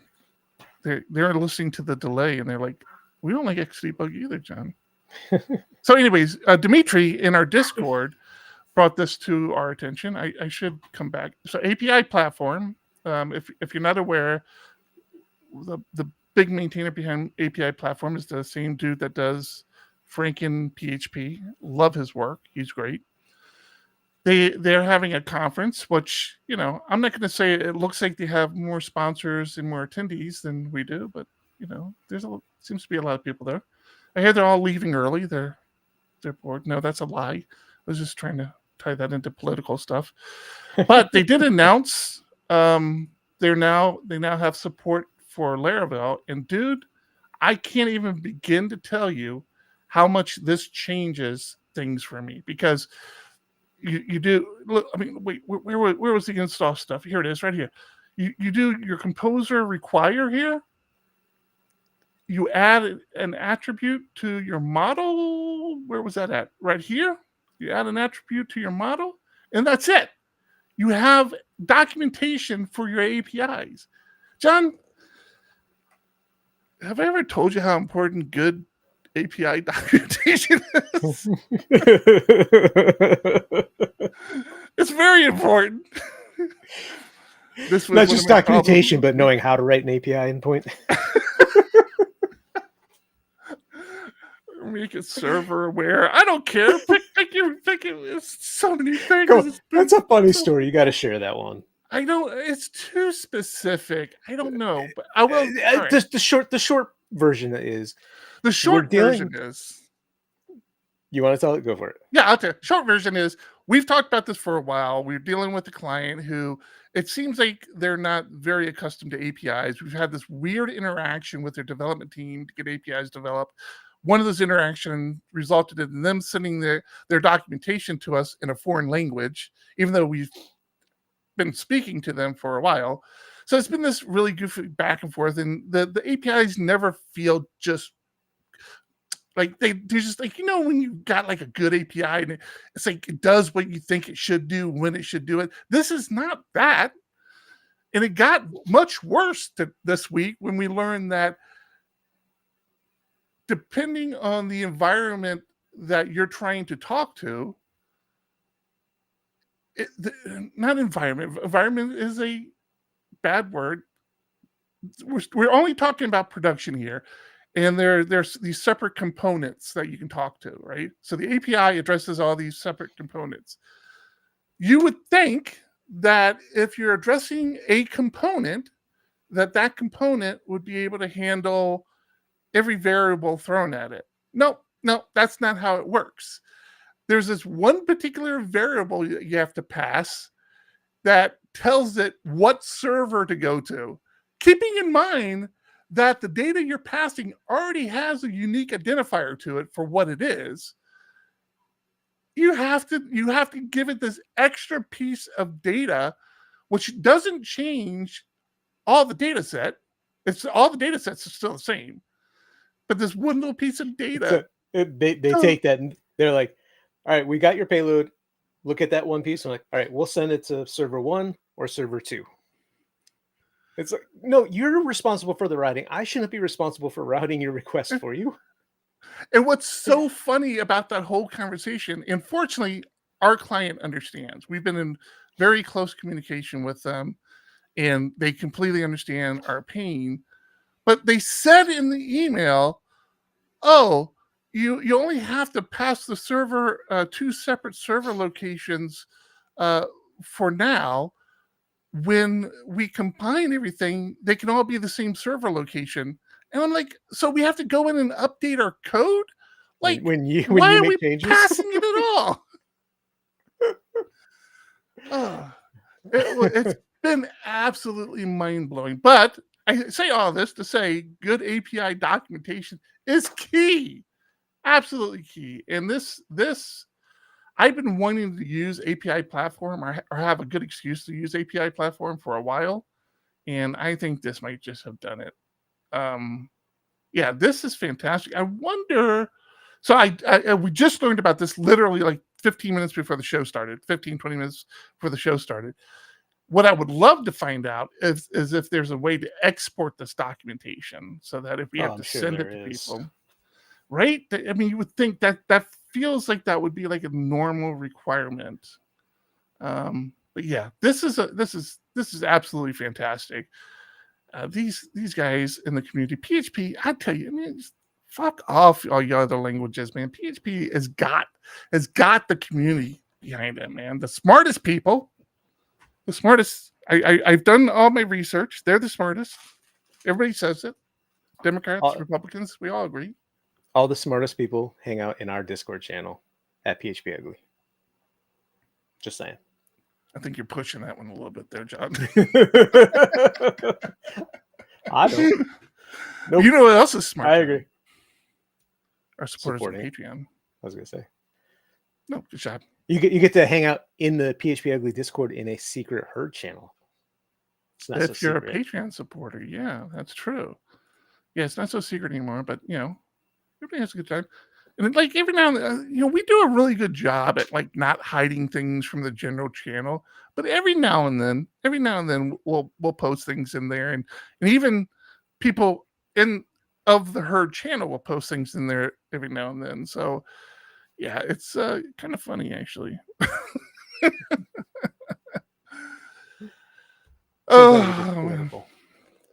they're listening to the delay and they're like, we don't like Xdebug either, John. So, anyways, Dimitri in our Discord brought this to our attention. I should come back. So, APIPlatform. If you're not aware, the big maintainer behind APIPlatform is the same dude that does Franken PHP. Love his work. He's great. They're having a conference, which, I'm not going to say it looks like they have more sponsors and more attendees than we do, but, seems to be a lot of people there. I hear they're all leaving early. They're bored. No, that's a lie. I was just trying to tie that into political stuff. But they did announce they now have support for Laravel. And dude, I can't even begin to tell you how much this changes things for me, because you do look. I mean, wait, where was the install stuff? Here it is, right here. You do your composer require here. You add an attribute to your model where was that at? Right here. You add an attribute to your model, and that's it. You have documentation for your APIs. John, have I ever told you how important good API documentation is? It's very important. This was Not one just of my documentation, but problems. knowing how to write an API endpoint. Make it server aware. I don't care. Pick it. It's so many things. Come on, It's been that's a funny so- story. You got to share that one. I don't. It's too specific. I don't know, but I will. All right. The short version is The short dealing- version is. you want to tell it? Go for it. Yeah, I'll tell you. Short version is we've talked about this for a while. We're dealing with a client who it seems like they're not very accustomed to APIs. We've had this weird interaction with their development team to get APIs developed. One of those interactions resulted in them sending their documentation to us in a foreign language, even though we've been speaking to them for a while. So it's been this really goofy back and forth, and the APIs never feel just like they're just like, when you got like a good API and it's like it does what you think it should do when it should do it. This is not that. And it got much worse this week when we learned that depending on the environment that you're trying to talk to, not environment. Environment is a bad word. We're only talking about production here. And there's these separate components that you can talk to, right? So the API addresses all these separate components. You would think that if you're addressing a component, that component would be able to handle every variable thrown at it. No, that's not how it works. There's this one particular variable you have to pass that tells it what server to go to, keeping in mind that the data you're passing already has a unique identifier to it for what it is. You have to give it this extra piece of data, which doesn't change all the data set. It's all the data sets are still the same. But this one little piece of data. They take that and they're like, all right, we got your payload. Look at that one piece. I'm like, all right, we'll send it to server 1 or server 2. It's like, no, you're responsible for the routing. I shouldn't be responsible for routing your request for you. And what's so funny about that whole conversation, and fortunately, our client understands. We've been in very close communication with them, and they completely understand our pain. But they said in the email, oh, you only have to pass the server 2 separate server locations for now. When we combine everything, they can all be the same server location. And I'm like, so we have to go in and update our code? Like, when you why are make we changes? passing it at all? It's been absolutely mind-blowing. But I say all this to say good API documentation is key. Absolutely key. And this I've been wanting to use APIPlatform or have a good excuse to use APIPlatform for a while. And I think this might just have done it. Yeah, this is fantastic. I wonder. So we just learned about this literally like 15 minutes before the show started, 15, 20 minutes before the show started. What I would love to find out is if there's a way to export this documentation so that if we have to send it to people, right? I mean, you would think that feels like that would be like a normal requirement. But yeah, this is absolutely fantastic. These guys in the community, PHP, I tell you, I mean, fuck off all your other languages, man. PHP has got the community behind it, man. The smartest people, the smartest. I've done all my research. They're the smartest. Everybody says it. Democrats, Republicans, we all agree. All the smartest people hang out in our Discord channel at PHP Ugly. Just saying. I think you're pushing that one a little bit there, John. I don't. Nope. You know what else is smart? I agree. Our supporters on Patreon. I was going to say. No, good job. You get to hang out in the PHP Ugly Discord in a secret herd channel. It's not if you're secret. A Patreon supporter, yeah, that's true. Yeah, it's not so secret anymore, but everybody has a good time. And like every now and then, we do a really good job at like not hiding things from the general channel. But every now and then, we'll post things in there, and even people in of the herd channel will post things in there every now and then. So yeah, it's kind of funny actually. Sometimes it's Oh, man. political.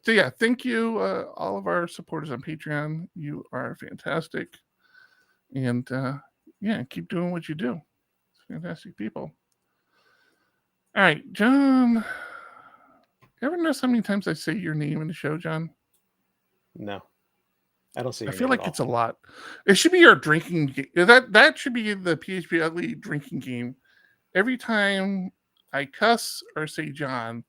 So yeah, thank you, all of our supporters on Patreon. You are fantastic, and yeah, keep doing what you do. It's fantastic people. All right, John. You ever notice how many times I say your name in the show, John? No, I don't see. I Your feel name like at it's a lot. It should be your drinking game. That should be the PHP Ugly drinking game. Every time I cuss or say John,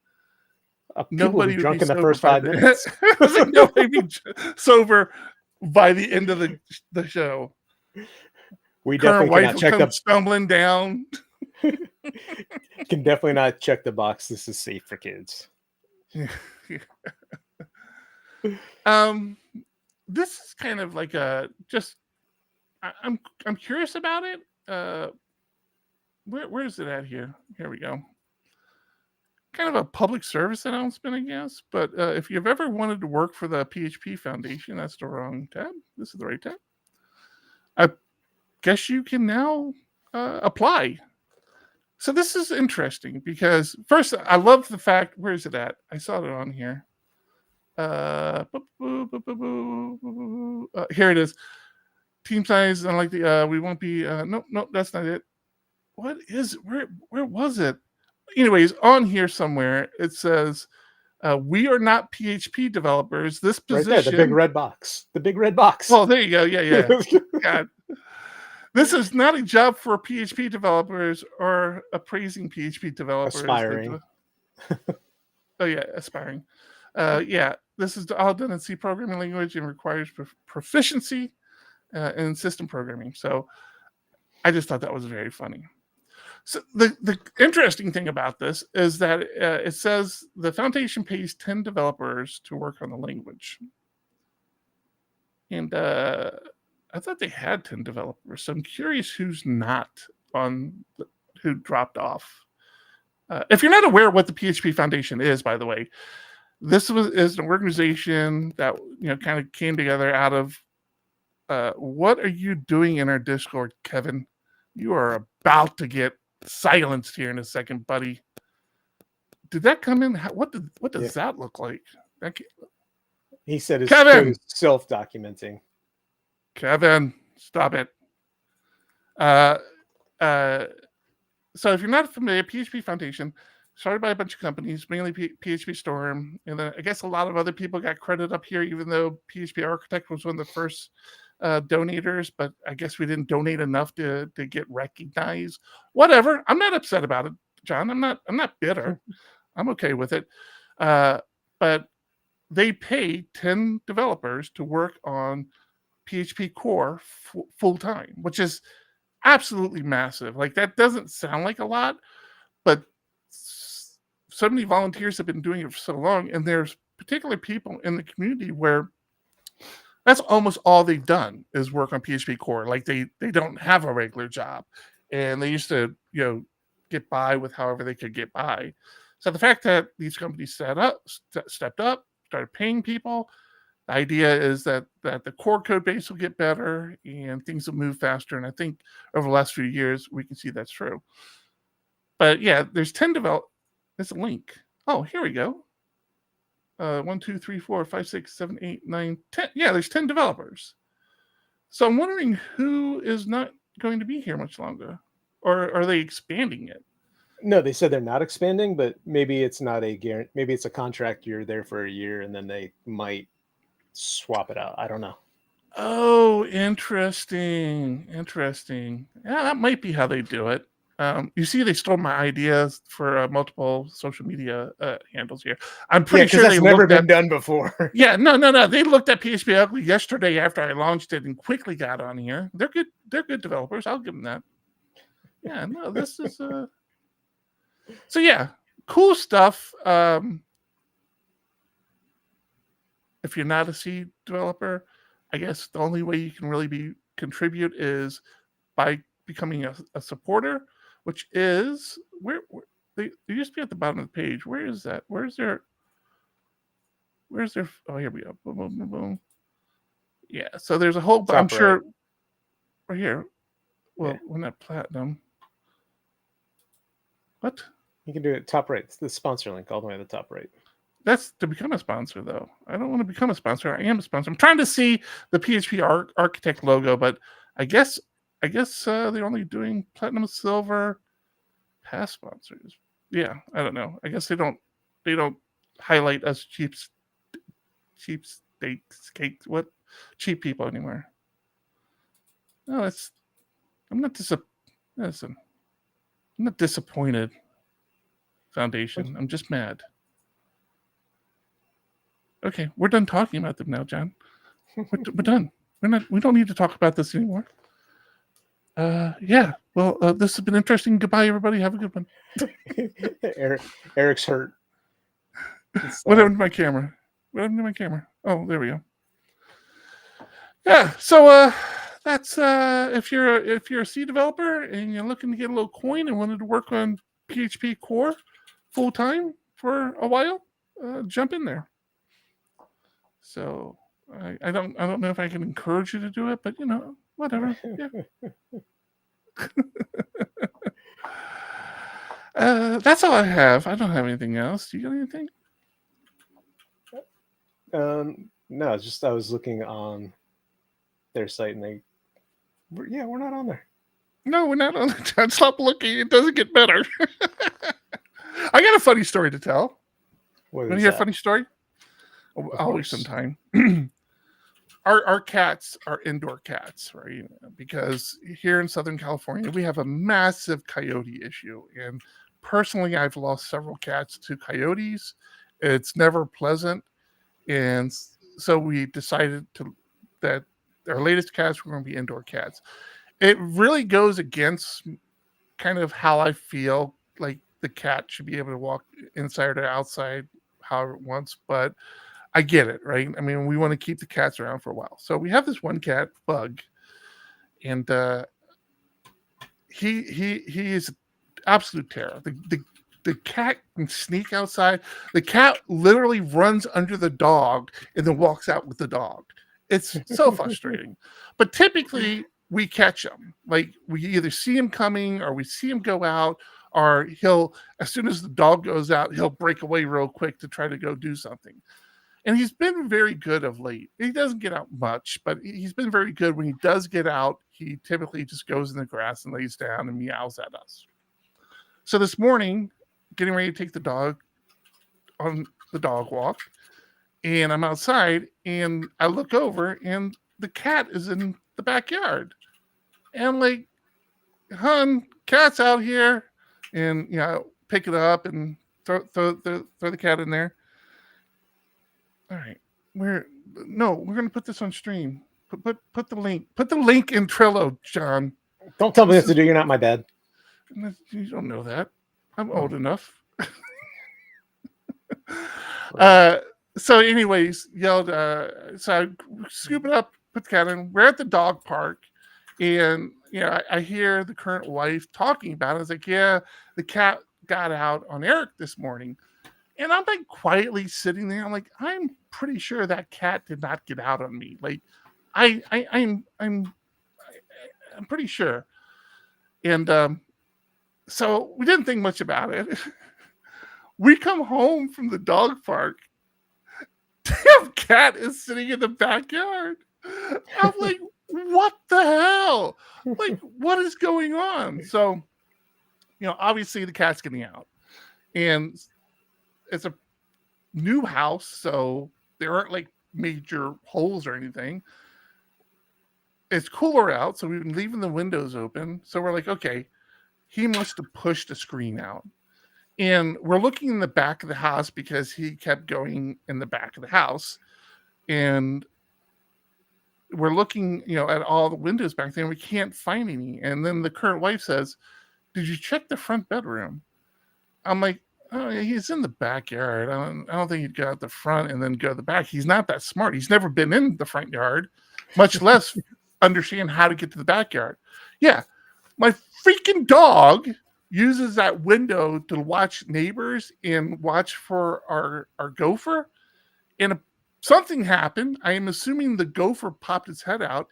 People will be nobody would be drunk in the sober first by 5 minutes. I was like, nobody would be sober by the end of the show. We Current definitely wife cannot will check come stumbling down. can definitely not check the box. This is safe for kids. This is kind of like I'm curious about it. Where is it at here? Here we go. Kind of a public service announcement, I guess. But if you've ever wanted to work for the PHP Foundation, that's the wrong tab. This is the right tab. I guess you can now apply. So this is interesting because first, I love the fact. Where is it at? I saw it on here. Here it is. Team size. I like the. We won't be. Nope, that's not it. What is where was it? Anyways, on here somewhere it says, "We are not PHP developers. This position." Right there, the big red box. The big red box. Well, there you go. Yeah. God. This is not a job for PHP developers or appraising PHP developers. Aspiring. Oh yeah, aspiring. Yeah, this is all done in C programming language and requires proficiency in system programming. So I just thought that was very funny. So the interesting thing about this is that it says the foundation pays 10 developers to work on the language. And I thought they had 10 developers. So I'm curious who's not who dropped off. If you're not aware of what the PHP Foundation is, by the way, this is an organization that kind of came together out of what are you doing in our Discord, Kevin? You are about to get silenced here in a second, buddy. Did that come in? What does that look like? He said his Kevin! code is self-documenting. Kevin, stop it. So if you're not familiar, PHP Foundation started by a bunch of companies, mainly PHP Storm, and then I guess a lot of other people got credit up here, even though PHP Architect was one of the first donators, but I guess we didn't donate enough to get recognized. Whatever. I'm not upset about it, John. I'm not bitter. I'm okay with it. But they pay 10 developers to work on PHP core full time, which is absolutely massive. Like that doesn't sound like a lot, but so many volunteers have been doing it for so long, and there's particular people in the community where that's almost all they've done is work on PHP core. Like they don't have a regular job, and they used to get by with however they could get by. So the fact that these companies stepped up, started paying people, the idea is that the core code base will get better and things will move faster. And I think over the last few years, we can see that's true. But yeah, there's 10 There's a link. Oh, here we go. 1, 2, 3, 4, 5, 6, 7, 8, 9, 10. Yeah, there's 10 developers. So I'm wondering who is not going to be here much longer, or are they expanding it? No, they said they're not expanding, but maybe it's not a guarantee. Maybe it's a contract. You're there for a year, and then they might swap it out. I don't know. Oh, interesting. Yeah, that might be how they do it. You see, they stole my ideas for multiple social media handles here. I'm pretty sure that's never been done before. Yeah, no. They looked at PHP Ugly yesterday after I launched it and quickly got on here. They're good. They're good developers. I'll give them that. Yeah, no, this is So yeah, cool stuff. If you're not a C developer, I guess the only way you can really be contribute is by becoming a supporter, which is where they used to be at the bottom of the page. Where is that? Where's their? Oh, here we go. Boom, boom, boom, boom. Yeah. So there's a whole. I'm sure. Right here. Well, we're not platinum. What? You can do it top right. It's the sponsor link all the way at the top right. That's to become a sponsor, though. I don't want to become a sponsor. I am a sponsor. I'm trying to see the PHP Architect logo, but I guess they're only doing platinum, silver, past sponsors. Yeah, I don't know. I guess they don't highlight us cheap people anymore. No, I'm not disappointed. Foundation. I'm just mad. Okay, we're done talking about them now, John. We're done. We don't need to talk about this anymore. Yeah. Well, this has been interesting. Goodbye, everybody. Have a good one. Eric's hurt. What happened to my camera? Oh, there we go. Yeah. So that's if you're a C developer and you're looking to get a little coin and wanted to work on PHP core full time for a while, jump in there. So I don't know if I can encourage you to do it, but whatever. Yeah. That's all I have. I don't have anything else. Do you got anything? No, it's just I was looking on their site and we're not on there. No, we're not on there. Stop looking. It doesn't get better. I got a funny story to tell. Want to hear a funny story? Always sometime. Our cats are indoor cats, right? Because here in Southern California, we have a massive coyote issue. And personally, I've lost several cats to coyotes. It's never pleasant. And so we decided that our latest cats were going to be indoor cats. It really goes against kind of how I feel like the cat should be able to walk inside or outside however it wants, but I get it, right? I mean, we want to keep the cats around for a while. So we have this one cat, Bug, and he is absolute terror. The cat can sneak outside. The cat literally runs under the dog and then walks out with the dog. It's so frustrating. But typically we catch him. Like we either see him coming or we see him go out, or he'll, as soon as the dog goes out, he'll break away real quick to try to go do something. And he's been very good of late. He doesn't get out much, but he's been very good. When he does get out, he typically just goes in the grass and lays down and meows at us. So this morning, getting ready to take the dog on the dog walk, and I'm outside, and I look over, and the cat is in the backyard. And I'm like, "Hun, cat's out here," and pick it up and throw the cat in there. All right, we're going to put this on stream. Put the link in Trello, John. Don't tell me what to do. You're not my dad. You don't know that. I'm old enough. So anyways, yelled, so I scoop it up, put the cat in. We're at the dog park, and I hear the current wife talking about it. I was like, yeah, the cat got out on Eric this morning. And I'm like quietly sitting there. I'm like, I'm pretty sure that cat did not get out on me. Like, I'm pretty sure. And so we didn't think much about it. We come home from the dog park. Damn cat is sitting in the backyard. I'm like, what the hell? Like, what is going on? So, obviously the cat's getting out. And it's a new house, so there aren't like major holes or anything. It's cooler out, so we've been leaving the windows open. So we're like, okay, he must have pushed a screen out. And we're looking in the back of the house because he kept going in the back of the house. And we're looking, at all the windows back there, and we can't find any. And then the current wife says, "Did you check the front bedroom?" I'm like, "Oh, he's in the backyard. I don't think he'd go out the front and then go to the back. He's not that smart. He's never been in the front yard, much less understand how to get to the backyard. Yeah, my freaking dog uses that window to watch neighbors and watch for our gopher. And something happened. I am assuming the gopher popped its head out,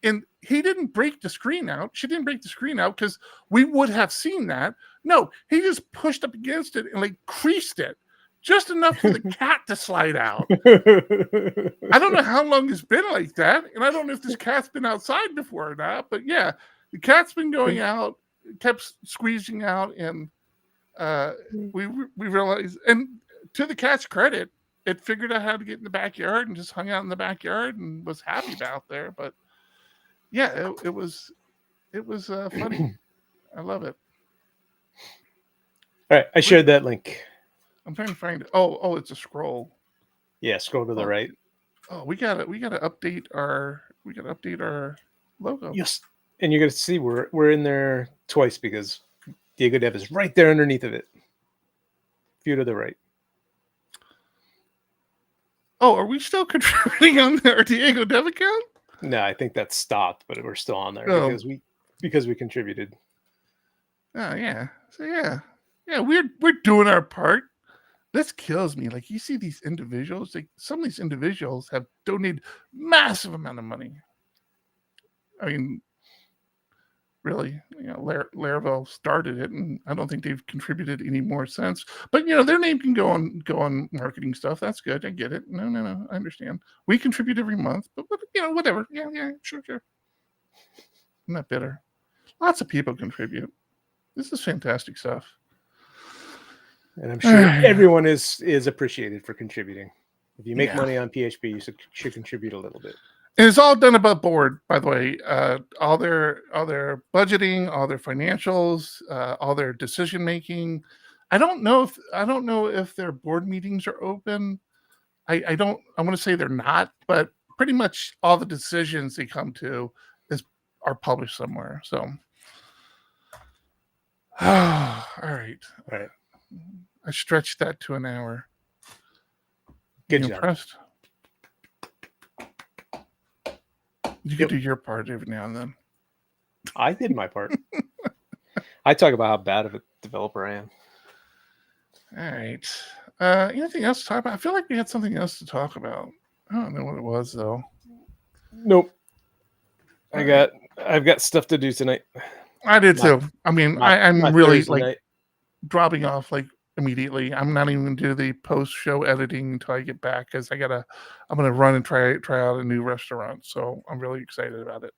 and he didn't break the screen out. She didn't break the screen out because we would have seen that. No, he just pushed up against it and like creased it just enough for the cat to slide out. I don't know how long it's been like that, and I don't know if this cat's been outside before or not, but yeah, the cat's been going out, kept squeezing out, and we realized, and to the cat's credit, it figured out how to get in the backyard and just hung out in the backyard and was happy about there. But yeah, it was funny. I love it. All right, I shared that link. I'm trying to find it. Oh, it's a scroll. Yeah, scroll to the right. Oh, we gotta update our logo. Yes, and you're gonna see we're in there twice because Diego Dev is right there underneath of it. View to the right. Oh, are we still contributing on our Diego Dev account? No, I think that stopped, but we're still on there because we contributed. Oh yeah. So yeah, we're doing our part. This kills me. Like, you see these individuals, like some of these individuals have donated massive amount of money. I mean, really, Laravel started it, and I don't think they've contributed any more since. But their name can go on marketing stuff. That's good. I get it. No, I understand. We contribute every month, but whatever. Yeah, sure. I'm not bitter. Lots of people contribute. This is fantastic stuff. And I'm sure everyone is appreciated for contributing. If you make money on PHP, you should contribute a little bit. And it's all done above board, by the way. All their budgeting, all their financials, all their decision making. I don't know if their board meetings are open. I want to say they're not, but pretty much all the decisions they come to are published somewhere. So, all right. I stretched that to an hour. Good job. Impressed? You can do your part every now and then. I did my part. I talk about how bad of a developer I am. All right. Anything else to talk about? I feel like we had something else to talk about. I don't know what it was though. Nope. I've got stuff to do tonight. I did too. I mean, I'm really Thursday night. dropping off immediately. I'm not even going to do the post-show editing until I get back because I'm going to run and try out a new restaurant. So I'm really excited about it.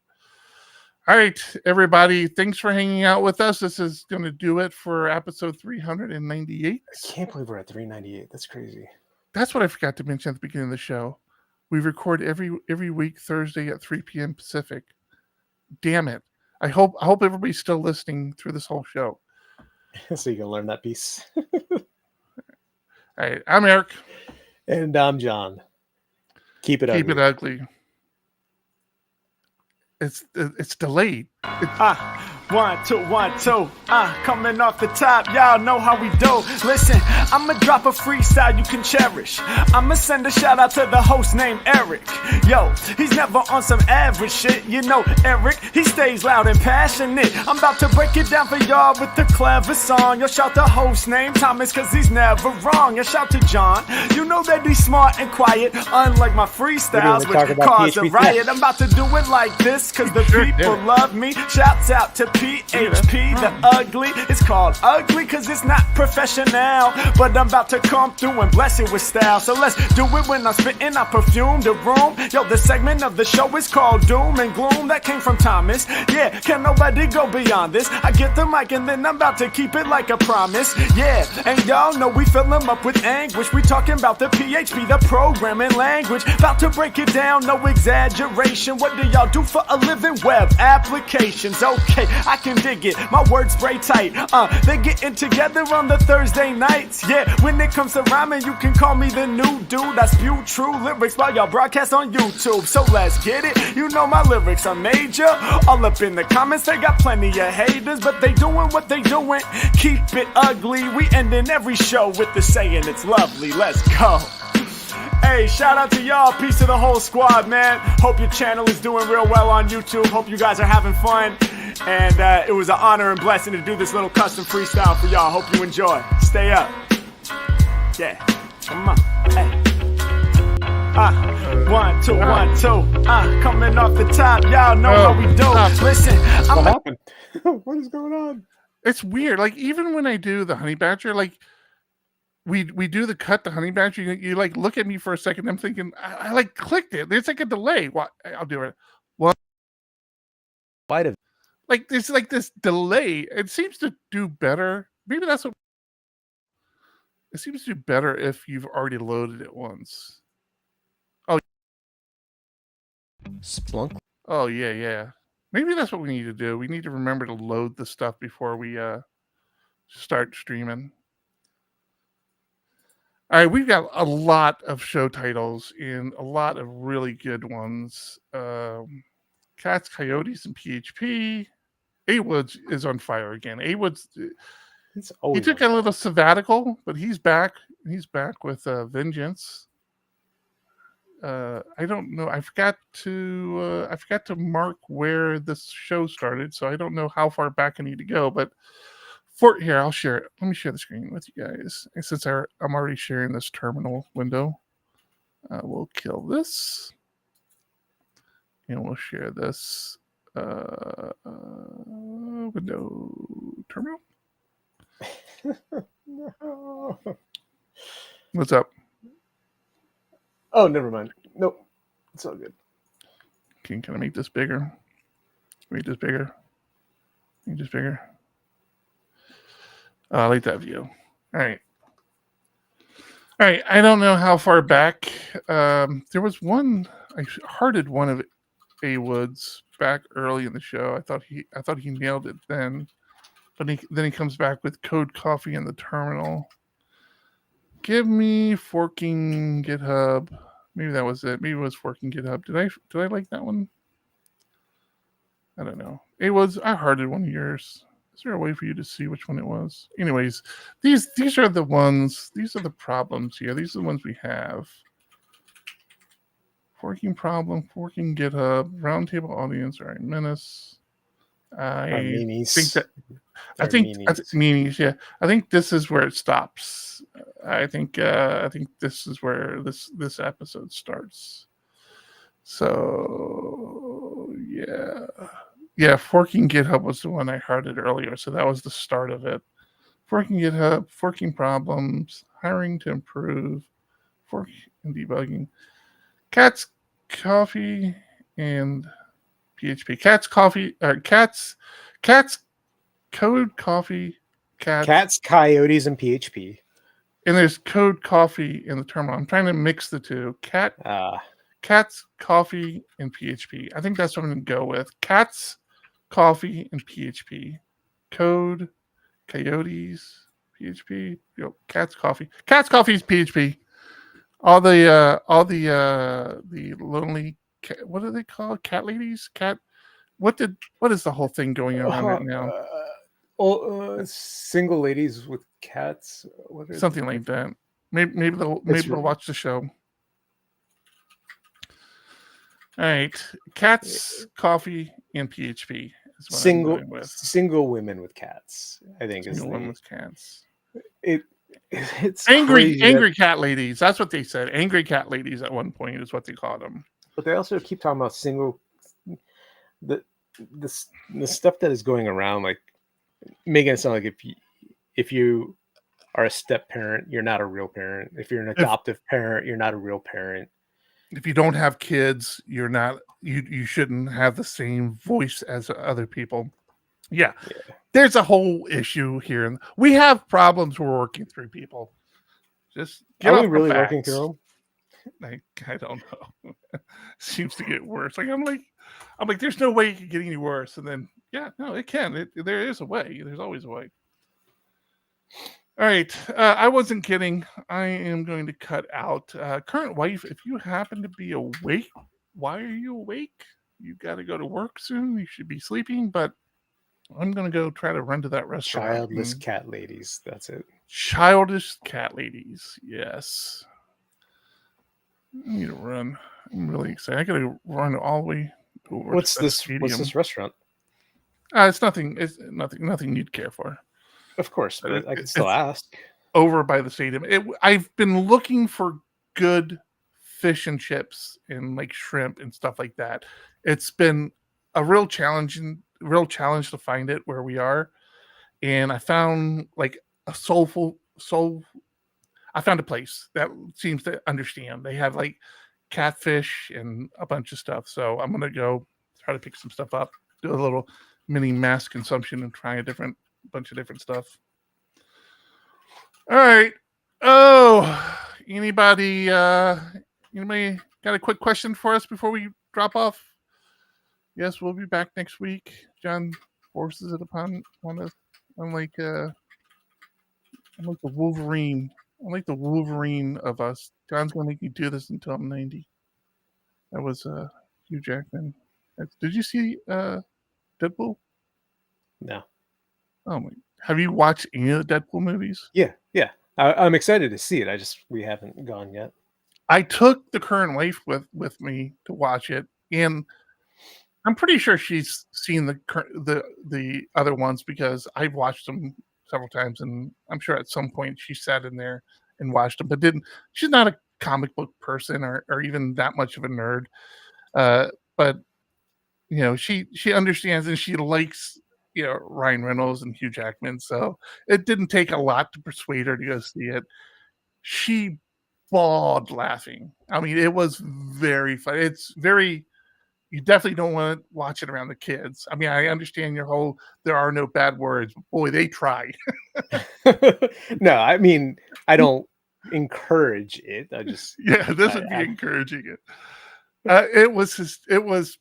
All right, everybody. Thanks for hanging out with us. This is going to do it for episode 398. I can't believe we're at 398. That's crazy. That's what I forgot to mention at the beginning of the show. We record every week Thursday at 3 p.m. Pacific. Damn it. I hope everybody's still listening through this whole show. So you can learn that piece. All right, I'm Eric. And I'm John. Keep it ugly. Keep it ugly. It's delayed. 1, 2, 1, 2. Coming off the top, y'all know how we do. Listen, I'ma drop a freestyle you can cherish. I'ma send a shout out to the host named Eric. Yo, he's never on some average shit. You know Eric, he stays loud and passionate. I'm about to break it down for y'all with the clever song. Yo, shout the host named Thomas, cause he's never wrong. Yo, shout to John. You know that he's smart and quiet, unlike my freestyles, which cause a riot. I'm about to do it like this, cause the people love me. Shouts out to PHP, the ugly. It's called ugly cause it's not professional, but I'm about to come through and bless it with style. So let's do it when I'm spitting, I perfume the room. Yo, the segment of the show is called Doom and Gloom. That came from Thomas. Yeah, can nobody go beyond this? I get the mic and then I'm about to keep it like a promise. Yeah, and y'all know we fill them up with anguish. We talking about the PHP, the programming language. About to break it down, no exaggeration. What do y'all do for a living? Web applications. Okay, I can dig it, my words spray tight. They getting together on the Thursday nights. Yeah, when it comes to rhyming, you can call me the new dude. I spew true lyrics while y'all broadcast on YouTube. So let's get it, you know my lyrics are major. All up in the comments, they got plenty of haters, but they doing what they doing. Keep it ugly, we ending every show with the saying it's lovely. Let's go. Hey, shout out to y'all. Peace to the whole squad, man. Hope your channel is doing real well on YouTube. Hope you guys are having fun. And it was an honor and blessing to do this little custom freestyle for y'all. Hope you enjoy. Stay up. Yeah. Come on. Hey. 1, 2, 1, 2. Coming off the top. Y'all know how we do. Listen, What happened? What is going on? It's weird. Like, even when I do the honey badger, like, we do the cut the honey badger, you like look at me for a second. I'm thinking I like clicked it. There's like a delay. What? I'll do it. Well, Might have. like there's like this delay. It seems to do better. Maybe that's what it seems to do better if you've already loaded it once. Splunk. Oh yeah. Maybe that's what we need to do. We need to remember to load the stuff before we start streaming. All right, we've got a lot of show titles and a lot of really good ones. Cats, Coyotes, and PHP. A-Woods is on fire again. A-Woods, he took a little sabbatical, but he's back. He's back with vengeance. I don't know. I forgot to mark where this show started, so I don't know how far back I need to go. But here, I'll share it. Let me share the screen with you guys. And since I'm already sharing this terminal window, we'll kill this, and we'll share this window terminal. No. What's up? Oh, never mind. Nope. It's all good. Can I make this bigger? Make this bigger. Make this bigger. I like that view. All right. I don't know how far back. There was one. I hearted one of A-Woods back early in the show. I thought he nailed it then, but then he comes back with Code Coffee in the terminal. Give me forking GitHub. Maybe that was it. Maybe it was forking GitHub. Did I like that one? I don't know. I hearted one of yours. Is there a way for you to see which one it was? Anyways, these are the ones. These are the problems here. These are the ones we have. Forking problem, forking GitHub, roundtable audience. All right, menace. I think meanies. Yeah, I think this is where it stops. I think this is where this episode starts. So yeah, forking GitHub was the one I hearted earlier. So that was the start of it. Forking GitHub, forking problems, hiring to improve, forking and debugging. Cats, coffee, and PHP. Cats, code, coffee, Cats, coyotes, and PHP. And there's code, coffee in the terminal. I'm trying to mix the two. Cats, coffee, and PHP. I think that's what I'm going to go with. Cats, coffee, and PHP. Code, coyotes, PHP. Cats, coffee. Cats, coffee is PHP. All the lonely cat, what are they called? Cat ladies? What is the whole thing going on right now? Single ladies with cats. Something like that. Maybe they'll watch the show. All right, cats, coffee, and PHP is what I'm going with. Single women with cats. I think single women with cats. It's angry cat ladies. That's what they said. Angry cat ladies at one point is what they called them. But they also keep talking about the stuff that is going around, like making it sound like if you are a step parent, you're not a real parent. If you're an adoptive parent, you're not a real parent. If you don't have kids, you're not. You shouldn't have the same voice as other people. Yeah. There's a whole issue here, and we have problems we're working through. People, just get are we really working through them? I don't know. Seems to get worse. Like I'm like, there's no way it can get any worse. And then, no, it can. There is a way. There's always a way. All right. I wasn't kidding. I am going to cut out. Current wife, if you happen to be awake, why are you awake? You got to go to work soon. You should be sleeping, but I'm going to go try to run to that restaurant. Childless cat ladies. That's it. Childish cat ladies. Yes. I need to run. I'm really excited. I gotta run all the way over What's to the this? What's stadium. this restaurant? It's nothing. It's nothing you'd care for. Of course, But but I can still it's ask. over by the stadium. I've been looking for good fish and chips and like shrimp and stuff like that. It's been a real challenge to find it where we are. And I found like a soul. I found a place that seems to understand. They have like catfish and a bunch of stuff. So I'm gonna go try to pick some stuff up, do a little mini mass consumption, and try a bunch of different stuff. All right. Oh, anybody got a quick question for us before we drop off? Yes, we'll be back next week. John forces it upon us. I'm like the Wolverine. I'm like the Wolverine of us. John's gonna make me do this until I'm 90. That was Hugh Jackman. Did you see Deadpool? No. Oh my! Have you watched any of the Deadpool movies? Yeah. I'm excited to see it. We haven't gone yet. I took the current wife with me to watch it, and I'm pretty sure she's seen the other ones because I've watched them several times, and I'm sure at some point she sat in there and watched them, but didn't. She's not a comic book person or even that much of a nerd, but she understands and she likes Ryan Reynolds and Hugh Jackman, so it didn't take a lot to persuade her to go see it. She bawled laughing. I mean, it was very funny. It's very. You definitely don't want to watch it around the kids. I mean, I understand your whole there are no bad words, but boy, they try. No, I mean, I don't encourage it. I just Yeah, this would be encouraging it. It was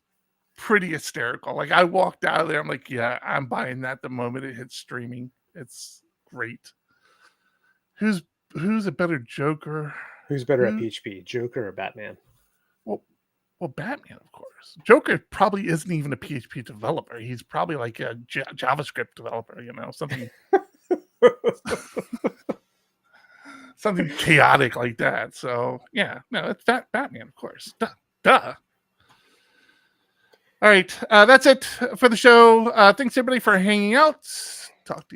pretty hysterical. Like I walked out of there, I'm like, yeah, I'm buying that the moment it hits streaming. It's great. Who's a better Joker? Who's better at PHP, Joker or Batman? Well, Batman, of course. Joker probably isn't even a PHP developer. He's probably like a JavaScript developer, something something chaotic like that. So yeah, no, it's Batman, of course. Duh. All right, that's it for the show. Thanks everybody for hanging out. Talk to you.